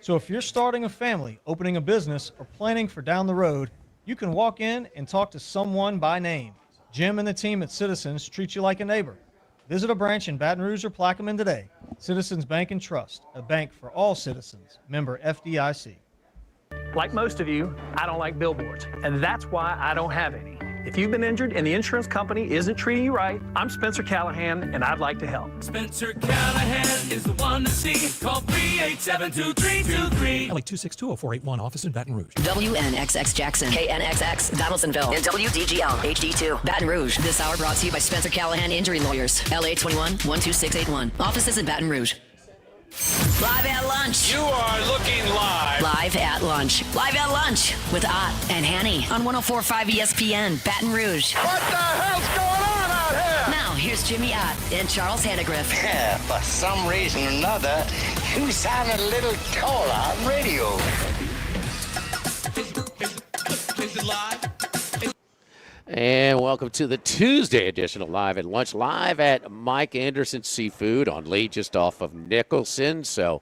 So if you're starting a family, opening a business, or planning for down the road, you can walk in and talk to someone by name. Jim and the team at Citizens treat you like a neighbor. Visit a branch in Baton Rouge or Plaquemine today. Citizens Bank and Trust, a bank for all citizens. Member FDIC. Like most of you, I don't like billboards, and that's why I don't have any. If you've been injured and the insurance company isn't treating you right, I'm Spencer Callahan, and I'd like to help. Spencer Callahan is the one to see. Call 387-2323. LA 2620481, office in Baton Rouge. WNXX Jackson, KNXX Donaldsonville, and WDGL HD2 Baton Rouge. This hour brought to you by Spencer Callahan Injury Lawyers. LA 21-12681. Offices in Baton Rouge. Live at lunch. You are looking live. Live at lunch. Live at lunch with Ott and Hanny on 104.5 ESPN, Baton Rouge. What the hell's going on out here? Now, here's Jimmy Ott and Charles Hannegriff. Yeah, for some reason or another, you sound a little taller on radio. Is it live? And welcome to the Tuesday edition of Live at Lunch, live at Mike Anderson Seafood on Lee, just off of Nicholson. So,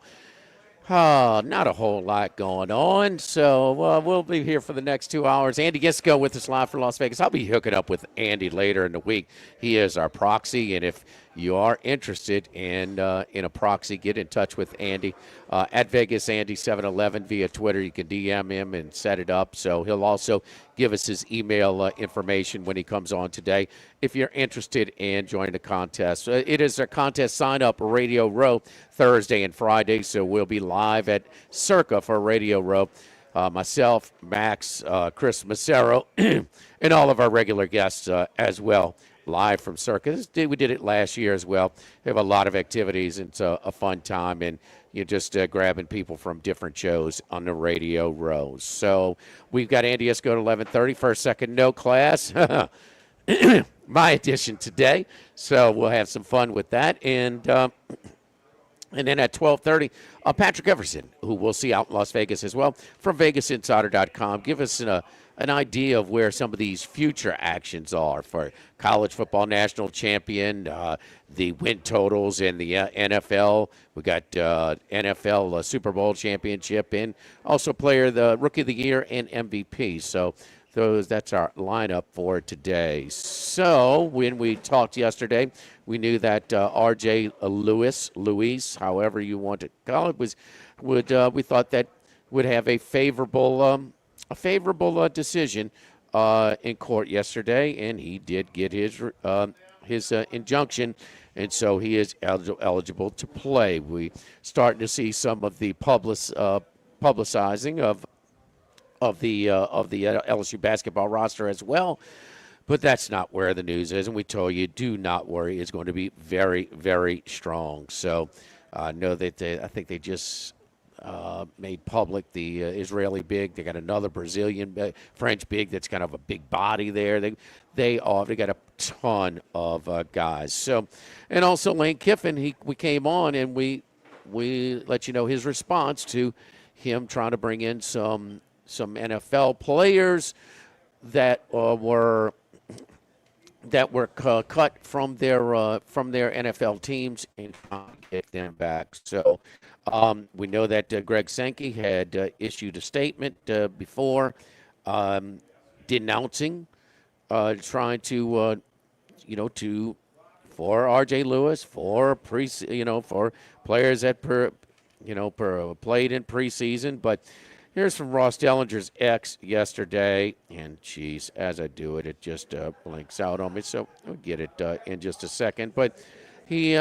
not a whole lot going on. So, we'll be here for the next 2 hours. Andy gets to go with us live from Las Vegas. I'll be hooking up with Andy later in the week. He is our proxy, and if you are interested in a proxy, get in touch with Andy at Vegas Andy 711 via Twitter. You can DM him and set it up. So he'll also give us his email information when he comes on today. If you're interested in joining the contest, it is a contest sign-up Radio Row Thursday and Friday. So we'll be live at Circa for Radio Row. Myself, Max, Chris Macero, and all of our regular guests as well. Live from Circa. We did it last year as well. We have a lot of activities. It's a fun time, and you're just grabbing people from different shows on the Radio Row. So we've got Andy Esco at 11:30. First, second, no class. My edition today. So we'll have some fun with that. And then at 12:30, Patrick Everson, who we'll see out in Las Vegas as well, from VegasInsider.com. Give us an idea of where some of these future actions are for college football national champion, the win totals in the NFL. We got NFL Super Bowl championship, and also the Rookie of the Year and MVP. So that's our lineup for today. So when we talked yesterday, we knew that R.J. Lewis, however you want to call it, we thought that would have a favorable decision in court yesterday, and he did get his injunction, and so he is eligible to play. We starting to see some of the publicizing of the LSU basketball roster as well, but that's not where the news is, and we told you, do not worry, it's going to be very, very strong. So I know that I think they just made public the Israeli big. They got another Brazilian French big that's kind of a big body there. They got a ton of guys. So, and also Lane Kiffin, we came on and we let you know his response to him trying to bring in some NFL players that were cut from their NFL teams and get them back. So we know that Greg Sankey had issued a statement before denouncing, trying to for R.J. Lewis, for players that played in preseason. But here's from Ross Dellinger's X yesterday, and geez, as I do it, it just blinks out on me. So we'll get it in just a second. But he,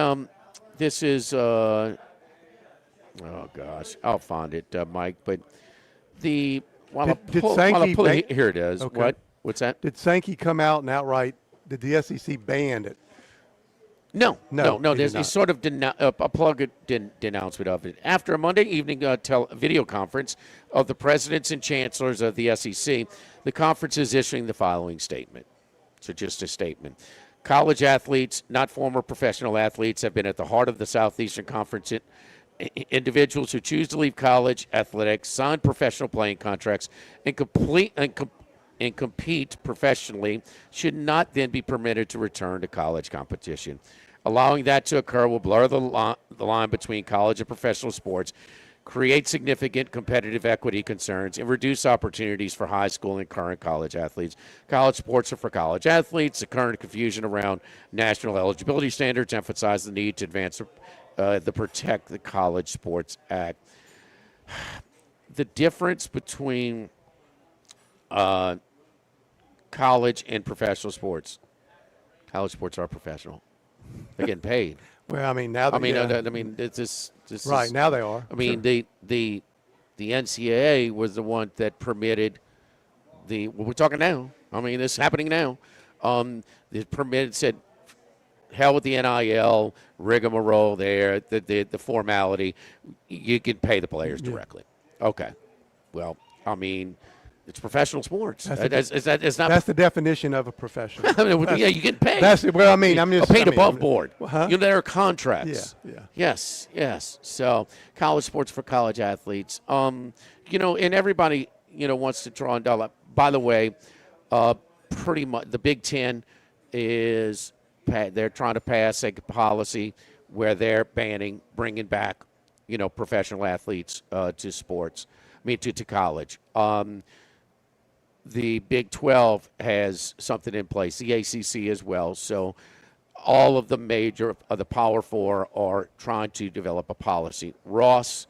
this is, oh gosh, I'll find it, Mike. But here it is. Okay. What's that? Did Sankey come out and outright? Did the SEC ban it? No. There's a sort of denouncement of it. After a Monday evening video conference of the presidents and chancellors of the SEC, the conference is issuing the following statement. So just a statement. College athletes, not former professional athletes, have been at the heart of the Southeastern Conference. Individuals who choose to leave college athletics, sign professional playing contracts, and compete professionally should not then be permitted to return to college competition. Allowing that to occur will blur the line between college and professional sports, create significant competitive equity concerns, and reduce opportunities for high school and current college athletes. College sports are for college athletes. The current confusion around national eligibility standards emphasize the need to advance the Protect the College Sports Act. The difference between college and professional sports. College sports are professional. They're getting paid. Well, I mean, now. This Right, is, now they are. I mean, the NCAA was the one that permitted we're talking now. I mean, this is happening now. It said, hell with the NIL, rigmarole there, the formality. You can pay the players directly. Okay. Well, I mean, it's professional sports. It's not. That's the definition of a professional. I mean, yeah, you get paid. That's well. I mean, I'm just paid above board. Huh? There are contracts. Yeah. Yes. So college sports for college athletes. And everybody wants to draw on dollar. By the way, pretty much the Big Ten is they're trying to pass a policy where they're bringing back professional athletes to sports. I mean to college. The Big 12 has something in place, the ACC as well. So all of the major of the Power Four are trying to develop a policy. Ross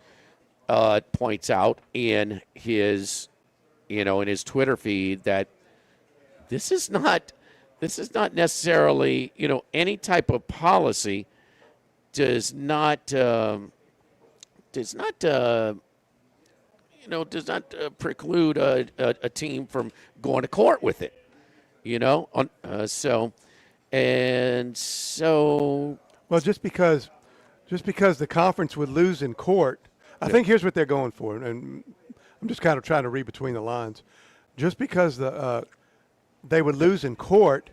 points out in his Twitter feed that this is not necessarily any type of policy does not preclude a team from going to court with it, Well, just because the conference would lose in court, I think here's what they're going for, and I'm just kind of trying to read between the lines. Just because they would lose in court,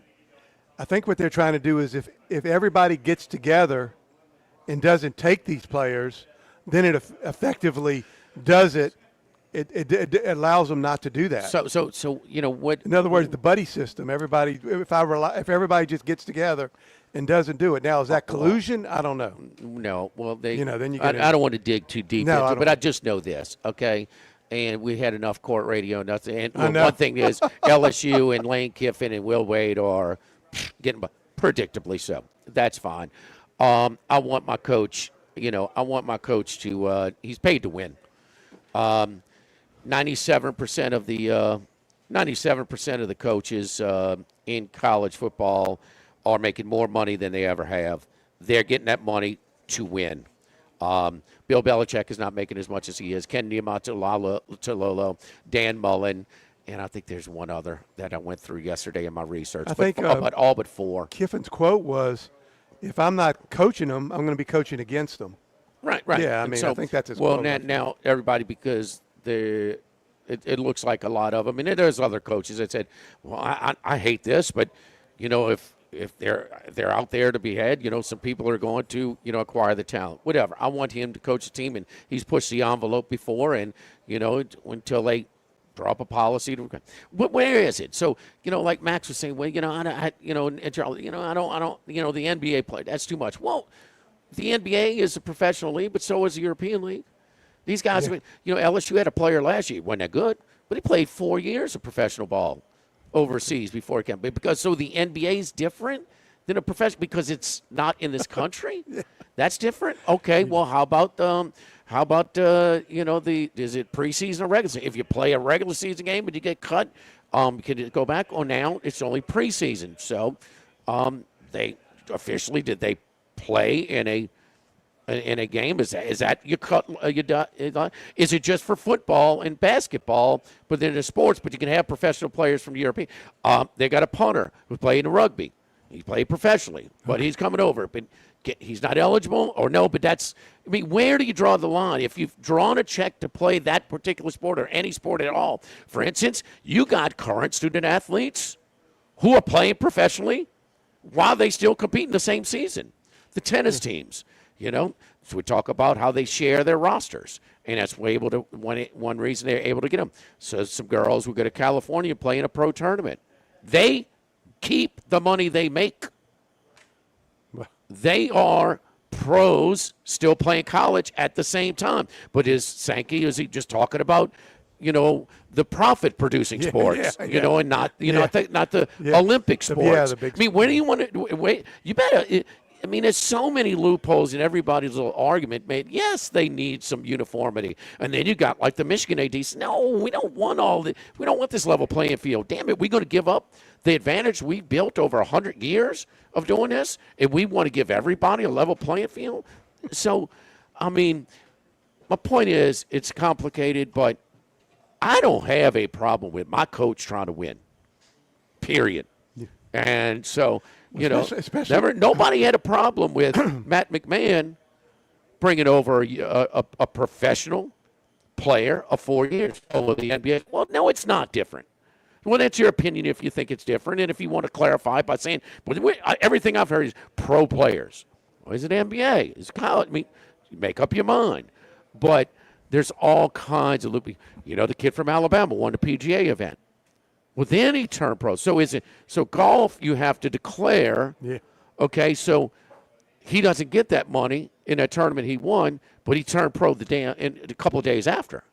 I think what they're trying to do is if everybody gets together and doesn't take these players, then it effectively does it. It allows them not to do that. So what? In other words, the buddy system. Everybody, if everybody just gets together and doesn't do it. Now, is that collusion? I don't know. No. Well, then you. I don't want to dig too deep into it, but I just know this. Okay. And we had enough court radio. Nothing. And one thing is LSU and Lane Kiffin and Will Wade are getting predictably so. That's fine. I want my coach. To. He's paid to win. 97% of the coaches in college football are making more money than they ever have. They're getting that money to win. Bill Belichick is not making as much as he is. Ken Niumatalolo, Dan Mullen, and I think there's one other that I went through yesterday in my research. But all but four. Kiffin's quote was, "If I'm not coaching them, I'm going to be coaching against them." Right. Yeah, I mean, I think that's his quote. Well, now everybody, because it looks like a lot of them, and there's other coaches that said, "Well, I hate this, but if they're out there to be had, some people are going to acquire the talent. Whatever. I want him to coach a team, and he's pushed the envelope before, and until they draw up a policy. But where is it? So like Max was saying, well, the NBA play. That's too much. Well, the NBA is a professional league, but so is the European League. These guys, LSU had a player last year. He wasn't that good, but he played 4 years of professional ball overseas before he came. Because so the NBA is different than a professional because it's not in this country. That's different. Okay, well, how about is it preseason or regular season? If you play a regular season game and you get cut, can it go back? Oh, now it's only preseason. So, did they play in a game? Is that you cut? Is it just for football and basketball? But then in sports, but you can have professional players from Europe. They got a punter who played in rugby. He played professionally, but he's coming over. But he's not eligible, or no? But where do you draw the line? If you've drawn a check to play that particular sport or any sport at all, for instance, you got current student athletes who are playing professionally while they still compete in the same season. The tennis teams. So we talk about how they share their rosters, and that's one reason they're able to get them. So some girls who go to California play in a pro tournament. They keep the money they make. They are pros still playing college at the same time. But is he just talking about, the profit-producing sports, and not the Olympic sports? The big I mean, when do you want to wait? You better. There's so many loopholes in everybody's little argument made. Yes, they need some uniformity. And then you got like the Michigan ADs. No, we don't want we don't want this level playing field. Damn it, we're going to give up the advantage we built over 100 years of doing this, and we want to give everybody a level playing field? So, my point is, it's complicated, but I don't have a problem with my coach trying to win, period. Yeah. And so, especially nobody had a problem with Matt McMahon bringing over a professional player of 4 years over the NBA. Well, no, it's not different. Well, that's your opinion if you think it's different, and if you want to clarify by saying, everything I've heard is pro players. Well, is it NBA? Is it college? Make up your mind. But there's all kinds of loopy. The kid from Alabama won the PGA event. Well, then he turned pro. So golf you have to declare. Yeah. Okay, so he doesn't get that money in that tournament he won, but he turned pro a couple of days after.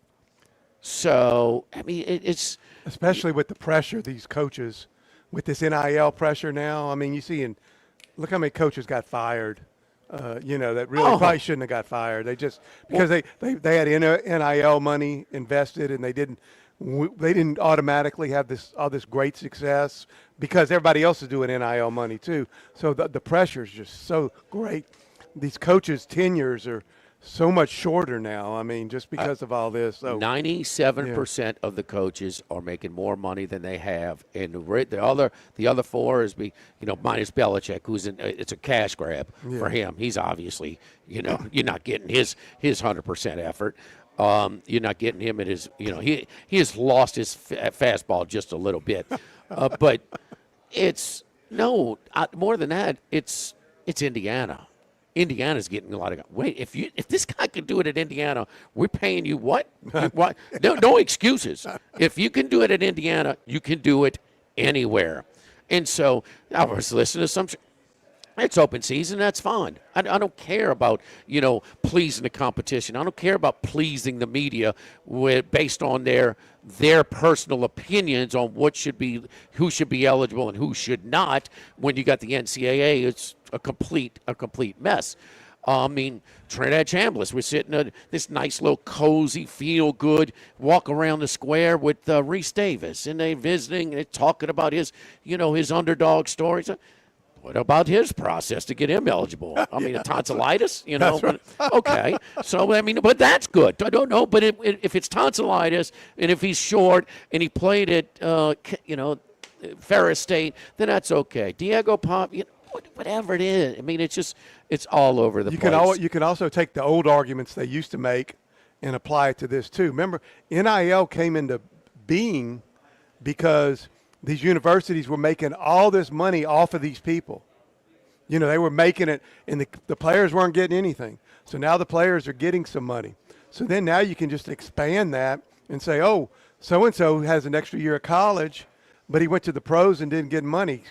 So it's especially with the pressure these coaches with this NIL pressure now. You see, look how many coaches got fired. That really probably shouldn't have got fired. They just because they had NIL money invested and they didn't automatically have all this great success because everybody else is doing NIL money too. So the pressure is just so great. These coaches' tenures are so much shorter now. Just because of all this. So 97% of the coaches are making more money than they have, and the other four is minus Belichick, who's it's a cash grab for him. He's obviously you're not getting his 100% effort. You're not getting him at his he has lost his fastball just a little bit, but it's more than that. It's Indiana. Indiana's getting a lot of. Wait, if this guy can do it at Indiana, we're paying you what? What? No excuses. If you can do it at Indiana, you can do it anywhere. And so I was listening to some. It's open season. That's fine. I don't care about pleasing the competition. I don't care about pleasing the media based on their personal opinions on who should be eligible and who should not. When you got the NCAA, it's a complete mess. Trinidad Chambliss, we're sitting at this nice little cozy, feel good walk around the square with Reese Davis, and they're visiting and they're talking about his underdog stories. What about his process to get him eligible? Tonsillitis, Right. Okay. So, but that's good. I don't know. But if it's tonsillitis and if he's short and he played at, Ferris State, then that's okay. Diego Pop, whatever it is. It's all over the place. You can also take the old arguments they used to make and apply it to this too. Remember, NIL came into being because these universities were making all this money off of these people. They were making it, and the players weren't getting anything. So now the players are getting some money. So then now you can just expand that and say, oh, so-and-so has an extra year of college, but he went to the pros and didn't get money.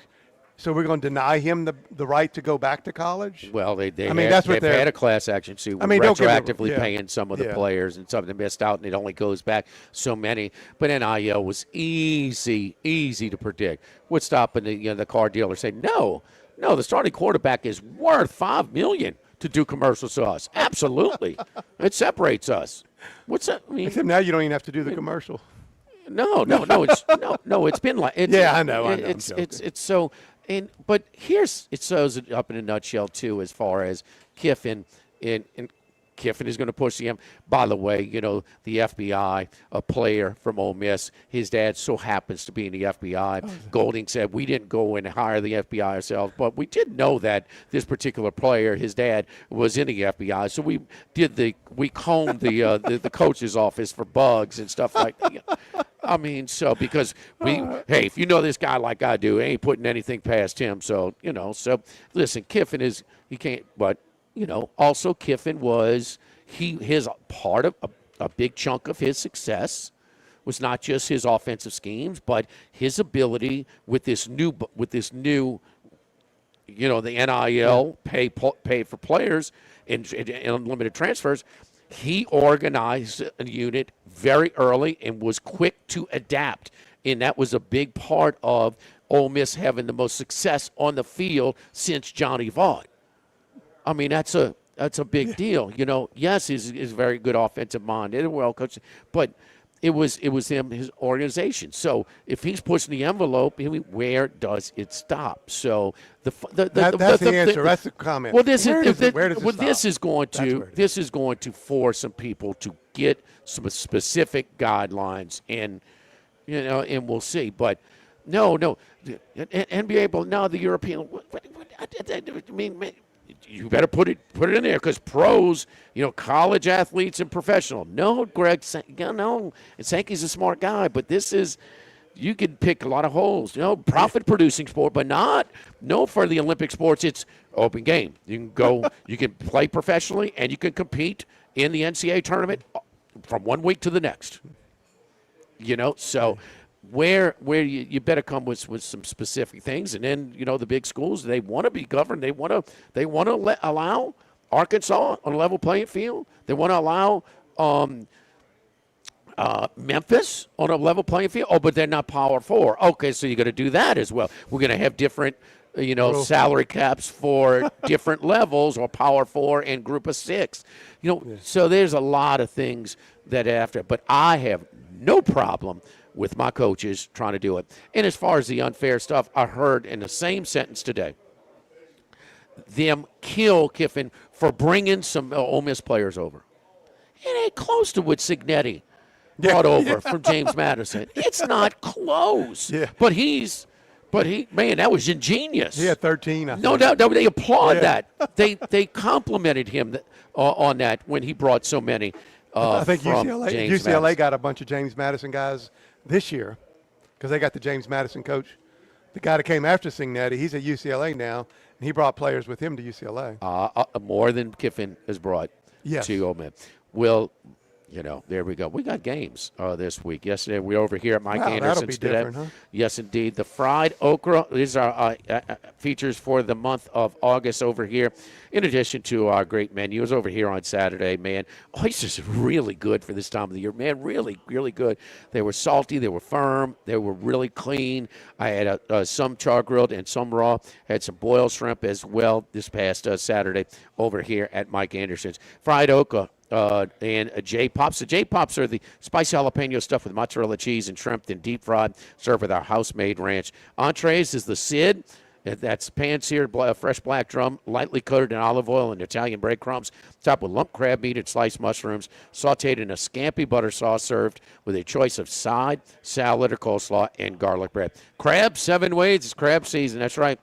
So we're going to deny him the right to go back to college? Well, they've that's what had a class action suit retroactively paying some of the players, and some of them missed out, and it only goes back so many. But NIL was easy to predict. What's stopping the car dealer saying, no, the starting quarterback is worth $5 million to do commercials to us. Absolutely. It separates us. What's that? Except now you don't even have to do the commercial. No. It's been like I know. It's so. But it shows it up in a nutshell too, as far as Kiffin and Kiffin is going to push him. By the way, the FBI, a player from Ole Miss, his dad so happens to be in the FBI. Golding said, we didn't go and hire the FBI ourselves, but we did know that this particular player, his dad, was in the FBI. So we combed the coach's office for bugs and stuff like that. Because if you know this guy like I do, ain't putting anything past him. So, listen, Kiffin also Kiffin was his part of a big chunk of his success was not just his offensive schemes, but his ability with this new the NIL pay for players and unlimited transfers. He organized a unit very early and was quick to adapt, and that was a big part of Ole Miss having the most success on the field since Johnny Vaught. I mean, that's a big deal. Yes, he's a very good offensive mind and well coached, but it was him, his organization. So if he's pushing the envelope, where does it stop? So that's the answer. That's the comment. Well, this is going to force some people to get some specific guidelines, and we'll see. But no, NBA, but now the European. I mean, you better put it in there, because pros, college athletes and professional. No, Greg, no. And Sankey's a smart guy, but this is, you can pick a lot of holes. Profit-producing sport, but no for the Olympic sports. It's open game. You can go, you can play professionally, and you can compete in the NCAA tournament from 1 week to the next. So where you better come with some specific things, and then the big schools, they want to be governed. They want to allow Arkansas on a level playing field. They want to allow Memphis on a level playing field. Oh, but they're not Power 4. Okay, so you're going to do that as well. We're going to have different salary caps for different levels, or Power 4 and Group of 6. So there's a lot of things that after. But I have no problem with my coaches trying to do it. And as far as the unfair stuff, I heard in the same sentence today, them kill Kiffin for bringing some Ole Miss players over. It ain't close to what Signetti brought over from James Madison. It's not close. Yeah. But man, that was ingenious. He had 13. I think. No, they applaud that. They complimented him on that when he brought so many. I think from UCLA got a bunch of James Madison guys this year, because they got the James Madison coach, the guy that came after Signetti. He's at UCLA now, and he brought players with him to UCLA. More than Kiffin has brought to Ole Miss. Well, there we go. We got games this week. Yesterday, we were over here at Mike Anderson's today. Huh? Yes, indeed. The fried okra. These are features for the month of August over here. In addition to our great menus over here on Saturday, man, oysters are really good for this time of the year, man. Really, really good. They were salty. They were firm. They were really clean. I had some char grilled and some raw. Had some boiled shrimp as well this past Saturday over here at Mike Anderson's. Fried okra. And J-Pops. The J-Pops are the spicy jalapeno stuff with mozzarella cheese and shrimp, then deep fried, served with our house-made ranch. Entrees is the Sid. That's pan-seared fresh black drum, lightly coated in olive oil and Italian breadcrumbs, topped with lump crab meat and sliced mushrooms, sautéed in a scampi butter sauce, served with a choice of side, salad, or coleslaw, and garlic bread. Crab, 7 ways. It's crab season. That's right.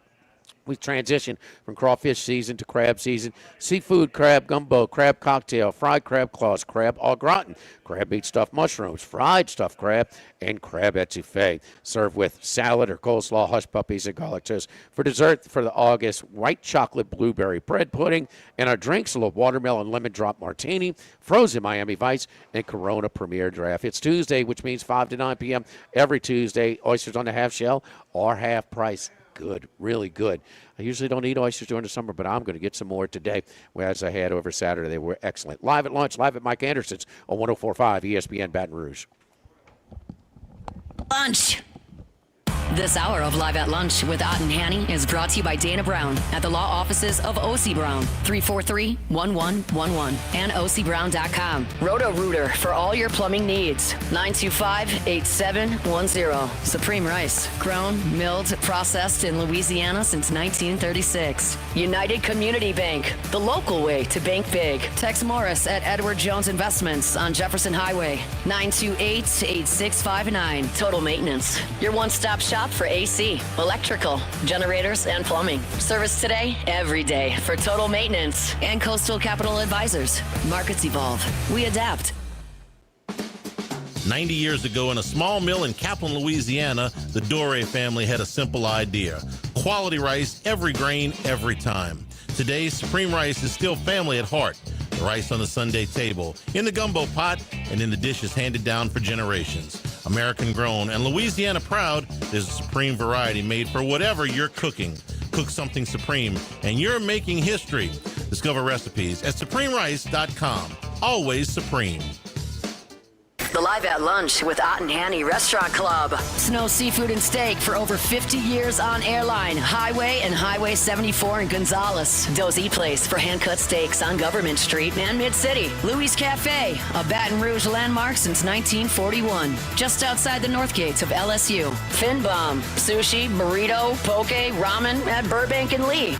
We transitioned from crawfish season to crab season. Seafood, crab gumbo, crab cocktail, fried crab claws, crab au gratin, crab meat stuffed mushrooms, fried stuffed crab, and crab etouffee. Served with salad or coleslaw, hush puppies, and garlic toast. For dessert, for the August, white chocolate blueberry bread pudding, and our drinks, a little watermelon lemon drop martini, frozen Miami Vice, and Corona Premier Draft. It's Tuesday, which means 5 to 9 p.m. every Tuesday. Oysters on the half shell or half price. Good, really good. I usually don't eat oysters during the summer, but I'm going to get some more today, whereas I had over Saturday. They were excellent. Live at lunch, live at Mike Anderson's on 104.5 ESPN Baton Rouge. Lunch. This hour of Live at Lunch with Ott and Hanny is brought to you by Dana Brown at the law offices of O.C. Brown, 343-1111, and ocbrown.com. Roto-Rooter for all your plumbing needs, 925-8710. Supreme Rice, grown, milled, processed in Louisiana since 1936. United Community Bank, the local way to bank big. Tex Morris at Edward Jones Investments on Jefferson Highway, 928-8659. Total Maintenance, your one-stop shop for AC, electrical, generators, and plumbing. Service today, every day for Total Maintenance. And Coastal Capital Advisors. Markets evolve. We adapt. 90 years ago, in a small mill in Kaplan, Louisiana, the Dore family had a simple idea. Quality rice, every grain, every time. Today, Supreme Rice is still family at heart. The rice on the Sunday table, in the gumbo pot, and in the dishes handed down for generations. American grown and Louisiana proud, there's a Supreme variety made for whatever you're cooking. cook something supreme, and you're making history. Discover recipes at supremerice.com. Always supreme. The Live at Lunch with Ott and Hanny Restaurant Club. Snow Seafood and Steak for over 50 years on Airline, Highway, and Highway 74 in Gonzales. Dozy Place for hand-cut steaks on Government Street and Mid-City. Louis Cafe, a Baton Rouge landmark since 1941. Just outside the north gates of LSU. Fin Bomb, sushi, burrito, poke, ramen at Burbank and Lee.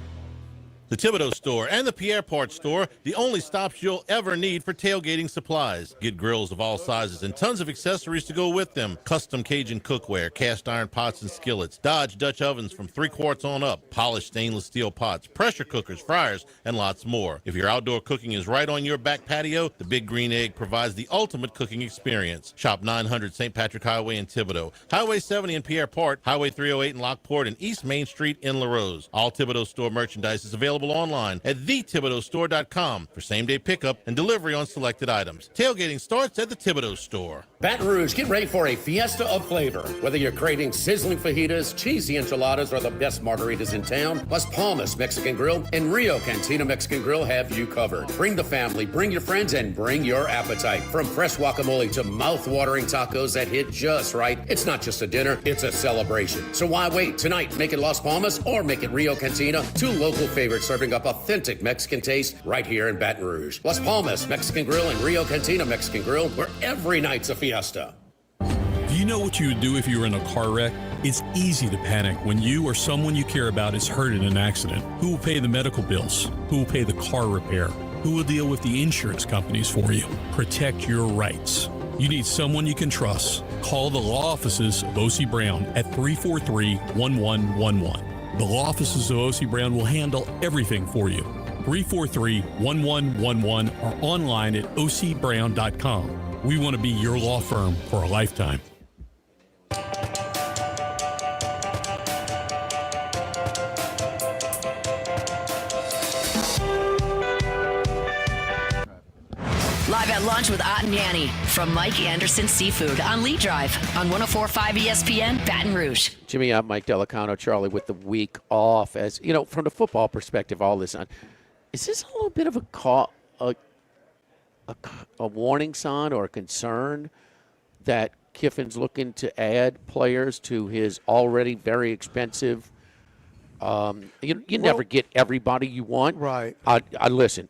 The Thibodeau Store and the Pierre Part Store, the only stops you'll ever need for tailgating supplies. Get grills of all sizes and tons of accessories to go with them. Custom Cajun cookware, cast iron pots and skillets, Dodge Dutch ovens from 3 quarts on up, polished stainless steel pots, pressure cookers, fryers, and lots more. If your outdoor cooking is right on your back patio, the Big Green Egg provides the ultimate cooking experience. Shop 900 St. Patrick Highway in Thibodeau, Highway 70 in Pierre Part, Highway 308 in Lockport, and East Main Street in LaRose. All Thibodeau Store merchandise is available online at thethibodeaustore.com for same-day pickup and delivery on selected items. Tailgating starts at the Thibodeau Store. Baton Rouge, get ready for a fiesta of flavor. Whether you're craving sizzling fajitas, cheesy enchiladas, or the best margaritas in town, Las Palmas Mexican Grill and Rio Cantina Mexican Grill have you covered. Bring the family, bring your friends, and bring your appetite. From fresh guacamole to mouth-watering tacos that hit just right, it's not just a dinner, it's a celebration. So why wait? Tonight, make it Las Palmas or make it Rio Cantina, 2 local favorites serving up authentic Mexican taste right here in Baton Rouge. Las Palmas Mexican Grill and Rio Cantina Mexican Grill, where every night's a fiesta. Do you know what you would do if you were in a car wreck? It's easy to panic when you or someone you care about is hurt in an accident. Who will pay the medical bills? Who will pay the car repair? Who will deal with the insurance companies for you? Protect your rights. You need someone you can trust. Call the law offices of O.C. Brown at 343-1111. The law offices of O.C. Brown will handle everything for you. 343-1111 or online at ocbrown.com. We want to be your law firm for a lifetime. Live at Lunch with Ott and Yanni from Mike Anderson Seafood on Lee Drive on 104.5 ESPN Baton Rouge. Jimmy, I'm Mike Dellocono, Charlie, with the week off. As you know, from the football perspective, all this on. Is this a little bit of a warning sign or a concern that Kiffin's looking to add players to his already very expensive? You never get everybody you want. Right. I listen.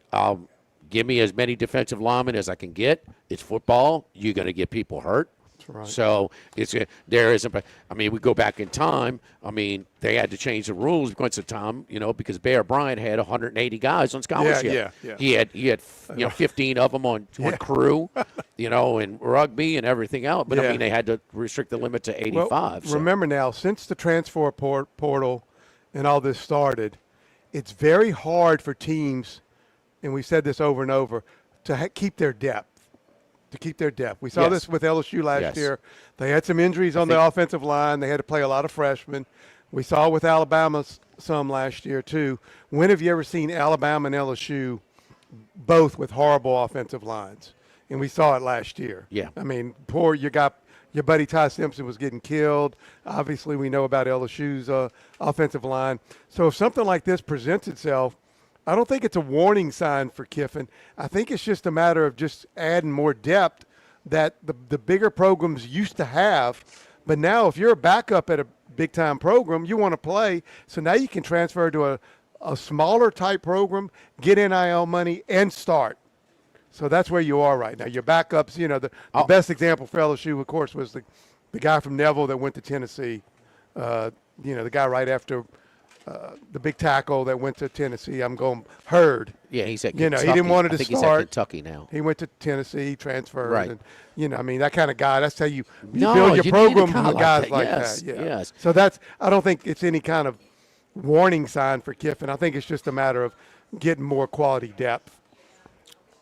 Give me as many defensive linemen as I can get. It's football. You're going to get people hurt. That's right. So there isn't. I mean, we go back in time. I mean, they had to change the rules once a time, because Bear Bryant had 180 guys on scholarship. Yeah. He had 15 of them on crew, and rugby and everything else. But I mean, they had to restrict the limit to 85. Well, remember now, since the transfer portal and all this started, it's very hard for teams, and we've said this over and over, to keep their depth. We saw this with LSU last year. They had some injuries on the offensive line. They had to play a lot of freshmen. We saw with Alabama some last year too. When have you ever seen Alabama and LSU both with horrible offensive lines? And we saw it last year. Yeah. I mean, your buddy Ty Simpson was getting killed. Obviously, we know about LSU's offensive line. So if something like this presents itself, I don't think it's a warning sign for Kiffin. I think it's just a matter of just adding more depth that the bigger programs used to have. But now if you're a backup at a big-time program, you want to play. So now you can transfer to a smaller type program, get NIL money, and start. So that's where you are right now. Your backups, the best example for LSU, of course, was the guy from Neville that went to Tennessee. The guy right after the big tackle that went to Tennessee. I'm going Hurd. Yeah, he's at Kentucky. He didn't want to I think start. He's at Kentucky now. He went to Tennessee, transferred. Right. And, that kind of guy. That's how you No, build your you program need a guy with like guys that. like Yes, that. Yeah. yes. So I don't think it's any kind of warning sign for Kiffin. I think it's just a matter of getting more quality depth.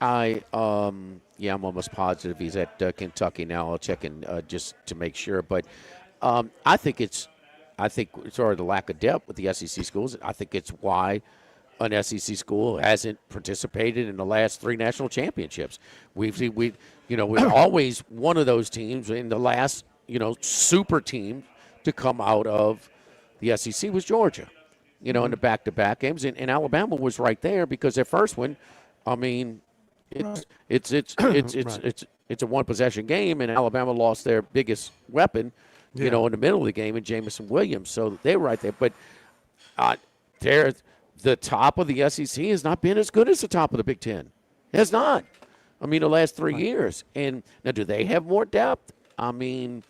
I'm almost positive he's at Kentucky now. I'll check in just to make sure. But I think it's sort of the lack of depth with the SEC schools. I think it's why an SEC school hasn't participated in the last 3 national championships. We're always one of those teams. In the last, super team to come out of the SEC was Georgia. in the back-to-back games, and Alabama was right there because their first one, I mean, it's a one-possession game, and Alabama lost their biggest weapon, in the middle of the game, in Jamison Williams. So they were right there. But the top of the SEC has not been as good as the top of the Big Ten. It has not. I mean, the last 3 years. And now, do they have more depth? I mean,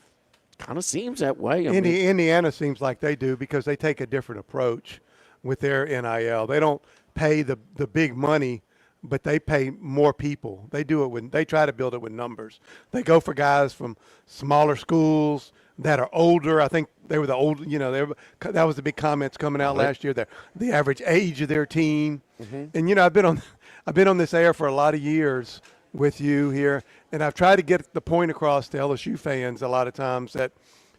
kind of seems that way. Indiana seems like they do because they take a different approach with their NIL. They don't pay the big money, but they pay more people. They do it they try to build it with numbers. They go for guys from smaller schools that are older. I think they were the old, that was the big comments coming out last year. The average age of their team. And I've been on this air for a lot of years with you here, and I've tried to get the point across to LSU fans a lot of times that,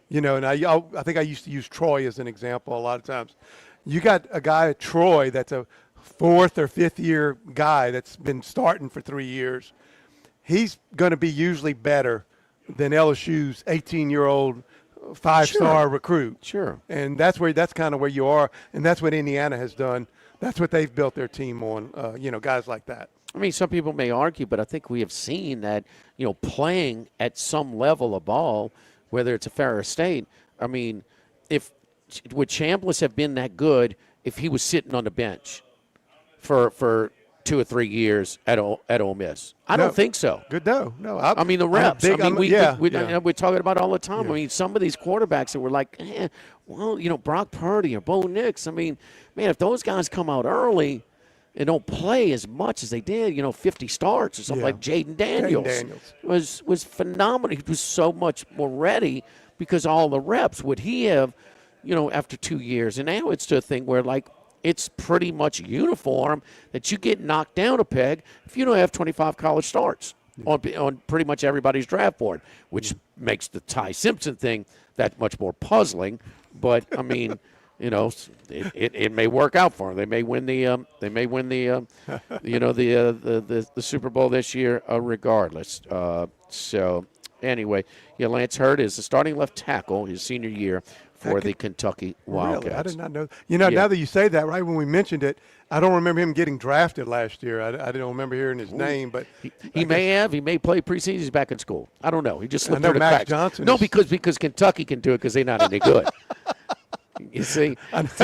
and I think I used to use Troy as an example a lot of times. You got a guy at Troy that's a 4th or 5th year guy that's been starting for 3 years. He's going to be usually better than LSU's 18-year-old 5-star recruit. Sure. And that's kind of where you are, and that's what Indiana has done. That's what they've built their team on, guys like that. I mean, some people may argue, but I think we have seen that, playing at some level of ball, whether it's a Ferris State, I mean, would Chambliss have been that good if he was sitting on the bench for 2 or 3 years at Ole Miss? I don't think so. Good, no. I mean, the reps. We're talking about all the time. Yeah. I mean, some of these quarterbacks that were like, Brock Purdy or Bo Nix. I mean, man, if those guys come out early and don't play as much as they did, 50 starts or something like Jaden Daniels. Was phenomenal. He was so much more ready because all the reps. Would he have, after 2 years? And now it's to a thing where, it's pretty much uniform that you get knocked down a peg if you don't have 25 college starts on pretty much everybody's draft board, which makes the Ty Simpson thing that much more puzzling. But I mean, it may work out for them. They may win the the Super Bowl this year, regardless. So anyway, Lance Hurd is the starting left tackle his senior year for the Kentucky Wildcats. Really? I did not know. Now that you say that, right when we mentioned it, I don't remember him getting drafted last year. I don't remember hearing his name, but he may have. He may play preseason. He's back in school. I don't know. He just slipped through the Max cracks. Johnson. No, because Kentucky can do it because they're not any good. You see,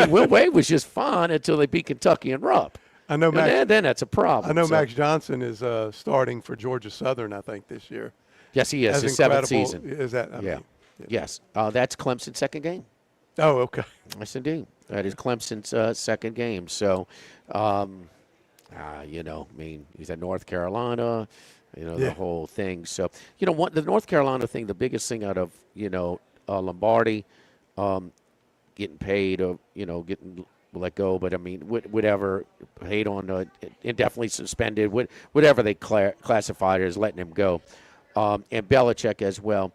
Will Wade was just fine until they beat Kentucky and Rupp. I know. Then that's a problem. I know Max Johnson is starting for Georgia Southern, I think, this year. Yes, he is. His 7th season. Is that? Yes. That's Clemson's second game. Oh, okay. Yes, indeed. That is Clemson's second game. So, I mean, he's at North Carolina, the whole thing. So, the North Carolina thing, the biggest thing out of, Lombardi getting paid or, getting let go, but I mean, whatever, paid on indefinitely suspended, whatever they classified it as, letting him go. And Belichick as well.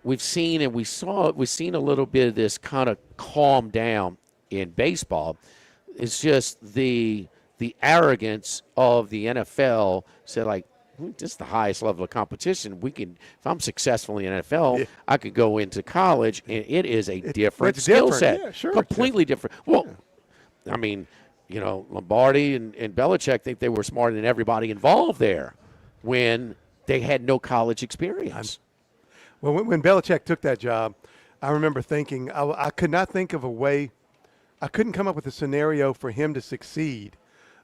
We've seen a little bit of this kind of calm down in baseball. It's just the arrogance of the NFL said, this is the highest level of competition. If I'm successful in the NFL, I could go into college, and it is a different skill set. Yeah, sure. Completely different. Well, I mean, Lombardi and Belichick think they were smarter than everybody involved there when they had no college experience. Well, when Belichick took that job, I remember thinking I could not think of a way. I couldn't come up with a scenario for him to succeed.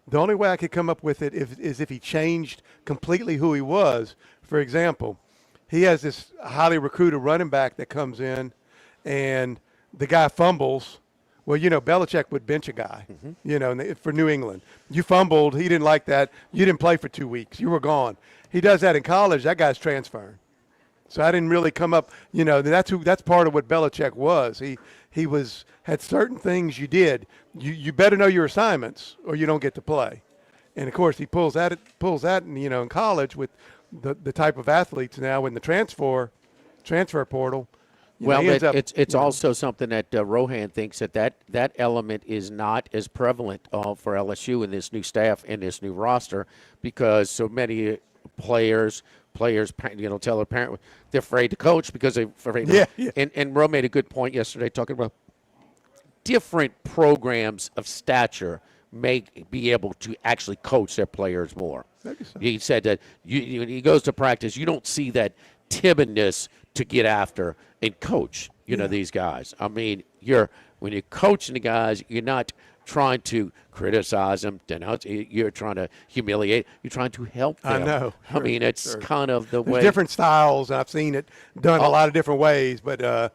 The only way I could come up with it is if he changed completely who he was. For example, he has this highly recruited running back that comes in, and the guy fumbles. Well, Belichick would bench a guy, for New England. You fumbled. He didn't like that. You didn't play for 2 weeks. You were gone. He does that in college. That guy's transferring. So I didn't really come up, that's part of what Belichick was. He had certain things you did. You better know your assignments or you don't get to play. And of course he pulls that in college with the type of athletes now in the transfer portal. It's also something that Rohan thinks that element is not as prevalent for LSU in this new staff and this new roster because so many players tell their parent they're afraid to coach because they're afraid. And Ro made a good point yesterday talking about different programs of stature may be able to actually coach their players more. He said that when he goes to practice, you don't see that timidness to get after and coach, these guys. I mean, when you're coaching the guys, you're not trying to criticize them, you're trying to humiliate, you're trying to help them. I know. I mean, it's kind of the way. Different styles, and I've seen it done a lot of different ways, but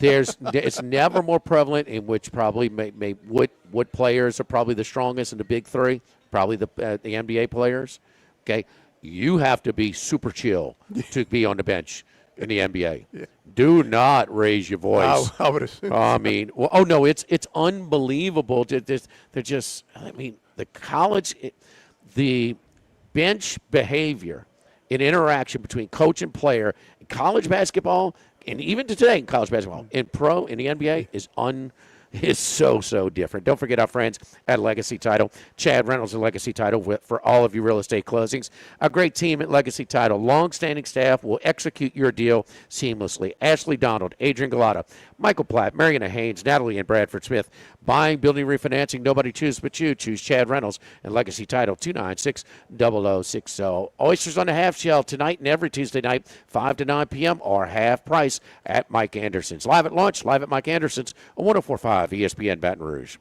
it's never more prevalent in which probably what players are probably the strongest in the big three, probably the NBA players. Okay, you have to be super chill to be on the bench in the NBA. Yeah. Do not raise your voice. I would assume. I mean, it's unbelievable. They're just. I mean, the college, the bench behavior and interaction between coach and player in college basketball, and even today in college basketball, in the NBA is so different. Don't forget our friends at Legacy Title. Chad Reynolds and Legacy Title for all of your real estate closings. A great team at Legacy Title. Long-standing staff will execute your deal seamlessly. Ashley Donald, Adrian Galata, Michael Platt, Mariana Haynes, Natalie and Bradford Smith. Buying, building, refinancing, nobody chooses but you. Choose Chad Reynolds and Legacy Title, 296-0060. Oysters on the half shell tonight and every Tuesday night, 5 to 9 p.m. or half price at Mike Anderson's. Live at lunch, live at Mike Anderson's on 104.5 ESPN Baton Rouge.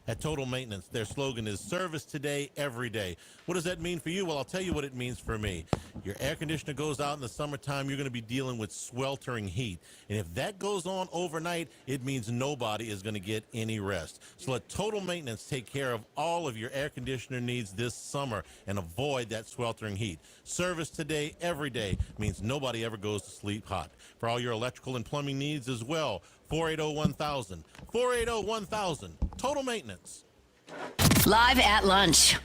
At Total Maintenance, their slogan is service today, every day. What does that mean for you? Well, I'll tell you what it means for me. Your air conditioner goes out in the summertime, you're going to be dealing with sweltering heat. And if that goes on overnight, it means nobody is going to get any rest. So let Total Maintenance take care of all of your air conditioner needs this summer and avoid that sweltering heat. Service today, every day means nobody ever goes to sleep hot. For all your electrical and plumbing needs as well, 480-1000. 480-1000. Total Maintenance. Live at lunch.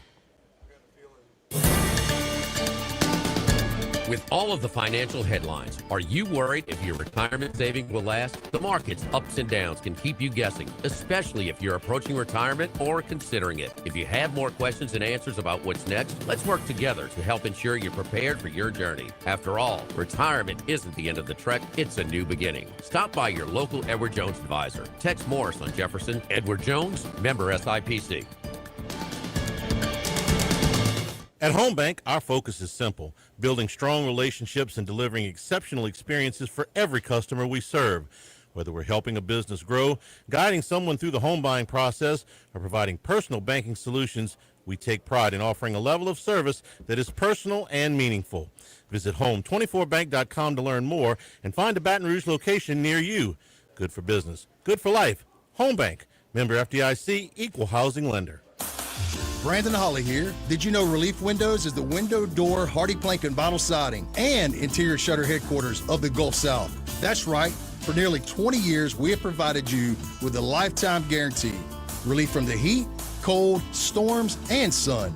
With all of the financial headlines, are you worried if your retirement savings will last? The market's ups and downs can keep you guessing, especially if you're approaching retirement or considering it. If you have more questions and answers about what's next, let's work together to help ensure you're prepared for your journey. After all, retirement isn't the end of the trek, it's a new beginning. Stop by your local Edward Jones advisor. Tex Morris on Jefferson. Edward Jones, member SIPC. At Home Bank, our focus is simple, building strong relationships and delivering exceptional experiences for every customer we serve. Whether we're helping a business grow, guiding someone through the home buying process, or providing personal banking solutions, we take pride in offering a level of service that is personal and meaningful. Visit home24bank.com to learn more and find a Baton Rouge location near you. Good for business, good for life. Home Bank, member FDIC, equal housing lender. Brandon Holly here. Did you know Relief Windows is the window, door, hardy plank, and vinyl siding and interior shutter headquarters of the Gulf South? That's right. For nearly 20 years, we have provided you with a lifetime guarantee. Relief from the heat, cold, storms, and sun.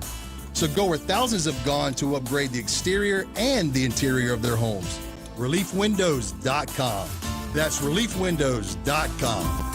So go where thousands have gone to upgrade the exterior and the interior of their homes. ReliefWindows.com. That's ReliefWindows.com.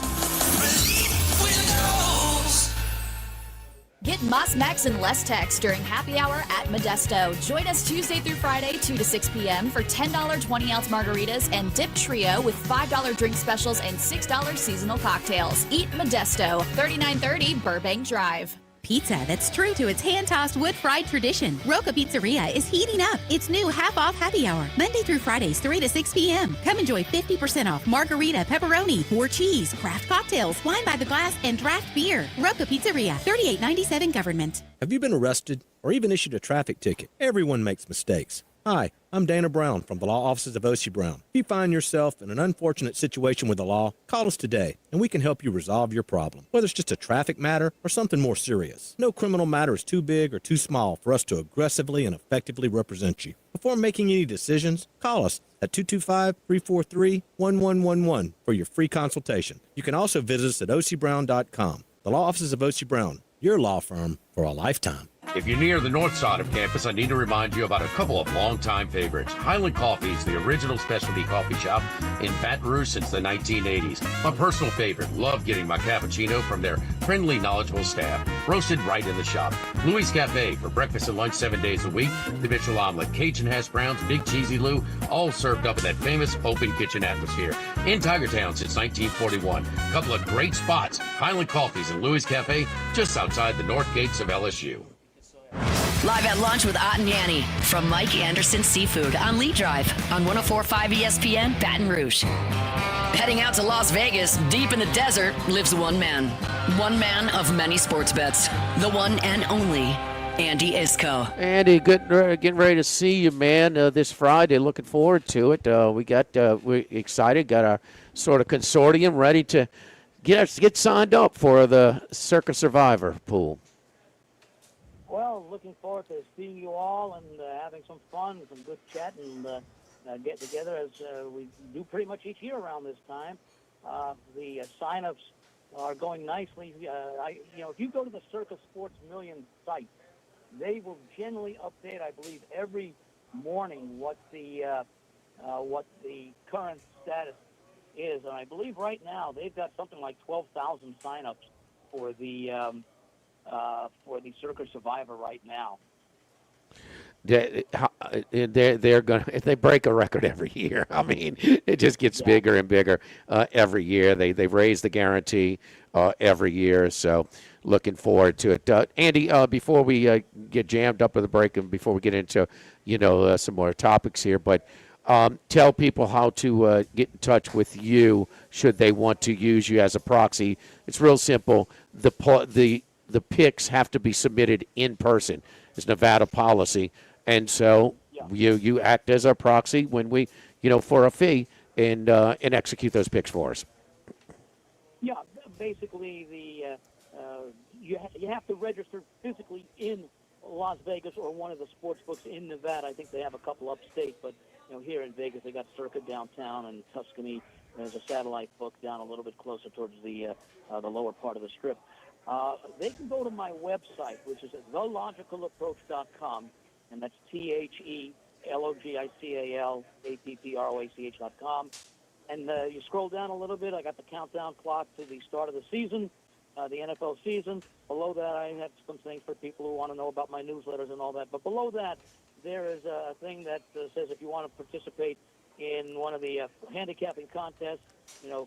Get Moss Max and less text during happy hour at Modesto. Join us Tuesday through Friday, 2 to 6 p.m. for $10 20-ounce margaritas and Dip Trio with $5 drink specials and $6 seasonal cocktails. Eat Modesto, 3930 Burbank Drive. Pizza that's true to its hand-tossed wood-fried tradition. Roca Pizzeria is heating up its new half-off happy hour, Monday through Fridays, 3 to 6 p.m. Come enjoy 50% off margarita, pepperoni, 4 cheese, craft cocktails, wine by the glass, and draft beer. Roca Pizzeria, 3897 Government. Have you been arrested or even issued a traffic ticket? Everyone makes mistakes. Hi, I'm Dana Brown from the law offices of O.C. Brown. If you find yourself in an unfortunate situation with the law, call us today, and we can help you resolve your problem, whether it's just a traffic matter or something more serious. No criminal matter is too big or too small for us to aggressively and effectively represent you. Before making any decisions, call us at 225-343-1111 for your free consultation. You can also visit us at ocbrown.com. The law offices of O.C. Brown, your law firm for a lifetime. If you're near the north side of campus, I need to remind you about a couple of longtime favorites. Highland Coffee is the original specialty coffee shop in Baton Rouge since the 1980s. My personal favorite. Love getting my cappuccino from their friendly, knowledgeable staff. Roasted right in the shop. Louis Cafe for breakfast and lunch 7 days a week. The Mitchell omelet, Cajun hash browns, Big Cheesy Lou, all served up in that famous open kitchen atmosphere. In Tigertown since 1941. Couple of great spots. Highland Coffees and Louis Cafe just outside the north gates of LSU. Live at lunch with Ott and Yanni from Mike Anderson Seafood on Lee Drive on 104.5 ESPN Baton Rouge. Heading out to Las Vegas, deep in the desert, lives one man. One man of many sports bets. The one and only Andy Isco. Andy, getting ready to see you, man, this Friday. Looking forward to it. We're excited. Got our sort of consortium ready to get signed up for the Circa Survivor pool. Well, looking forward to seeing you all and having some fun, some good chat, and get together as we do pretty much each year around this time. The sign-ups are going nicely. If you go to the Circa Sports Million site, they will generally update, I believe, every morning what the current status is. And I believe right now they've got something like 12,000 sign-ups for the Circa Survivor right now. They're going to, they break a record every year. I mean, it just gets bigger and bigger every year. They raise the guarantee every year, so looking forward to it. Andy, before we get jammed up with the break and before we get into some more topics here, but tell people how to get in touch with you should they want to use you as a proxy. It's real simple. The picks have to be submitted in person. It's Nevada policy. And so you act as our proxy when we, for a fee and execute those picks for us. Yeah, basically you have to register physically in Las Vegas or one of the sports books in Nevada. I think they have a couple upstate, but here in Vegas they got Circa downtown and Tuscany. There's a satellite book down a little bit closer towards the lower part of the strip. They can go to my website, which is at thelogicalapproach.com, and that's THELOGICALAPPROACH.com. And you scroll down a little bit. I got the countdown clock to the start of the season, the NFL season. Below that, I have some things for people who want to know about my newsletters and all that. But below that, there is a thing that says if you want to participate in one of the handicapping contests,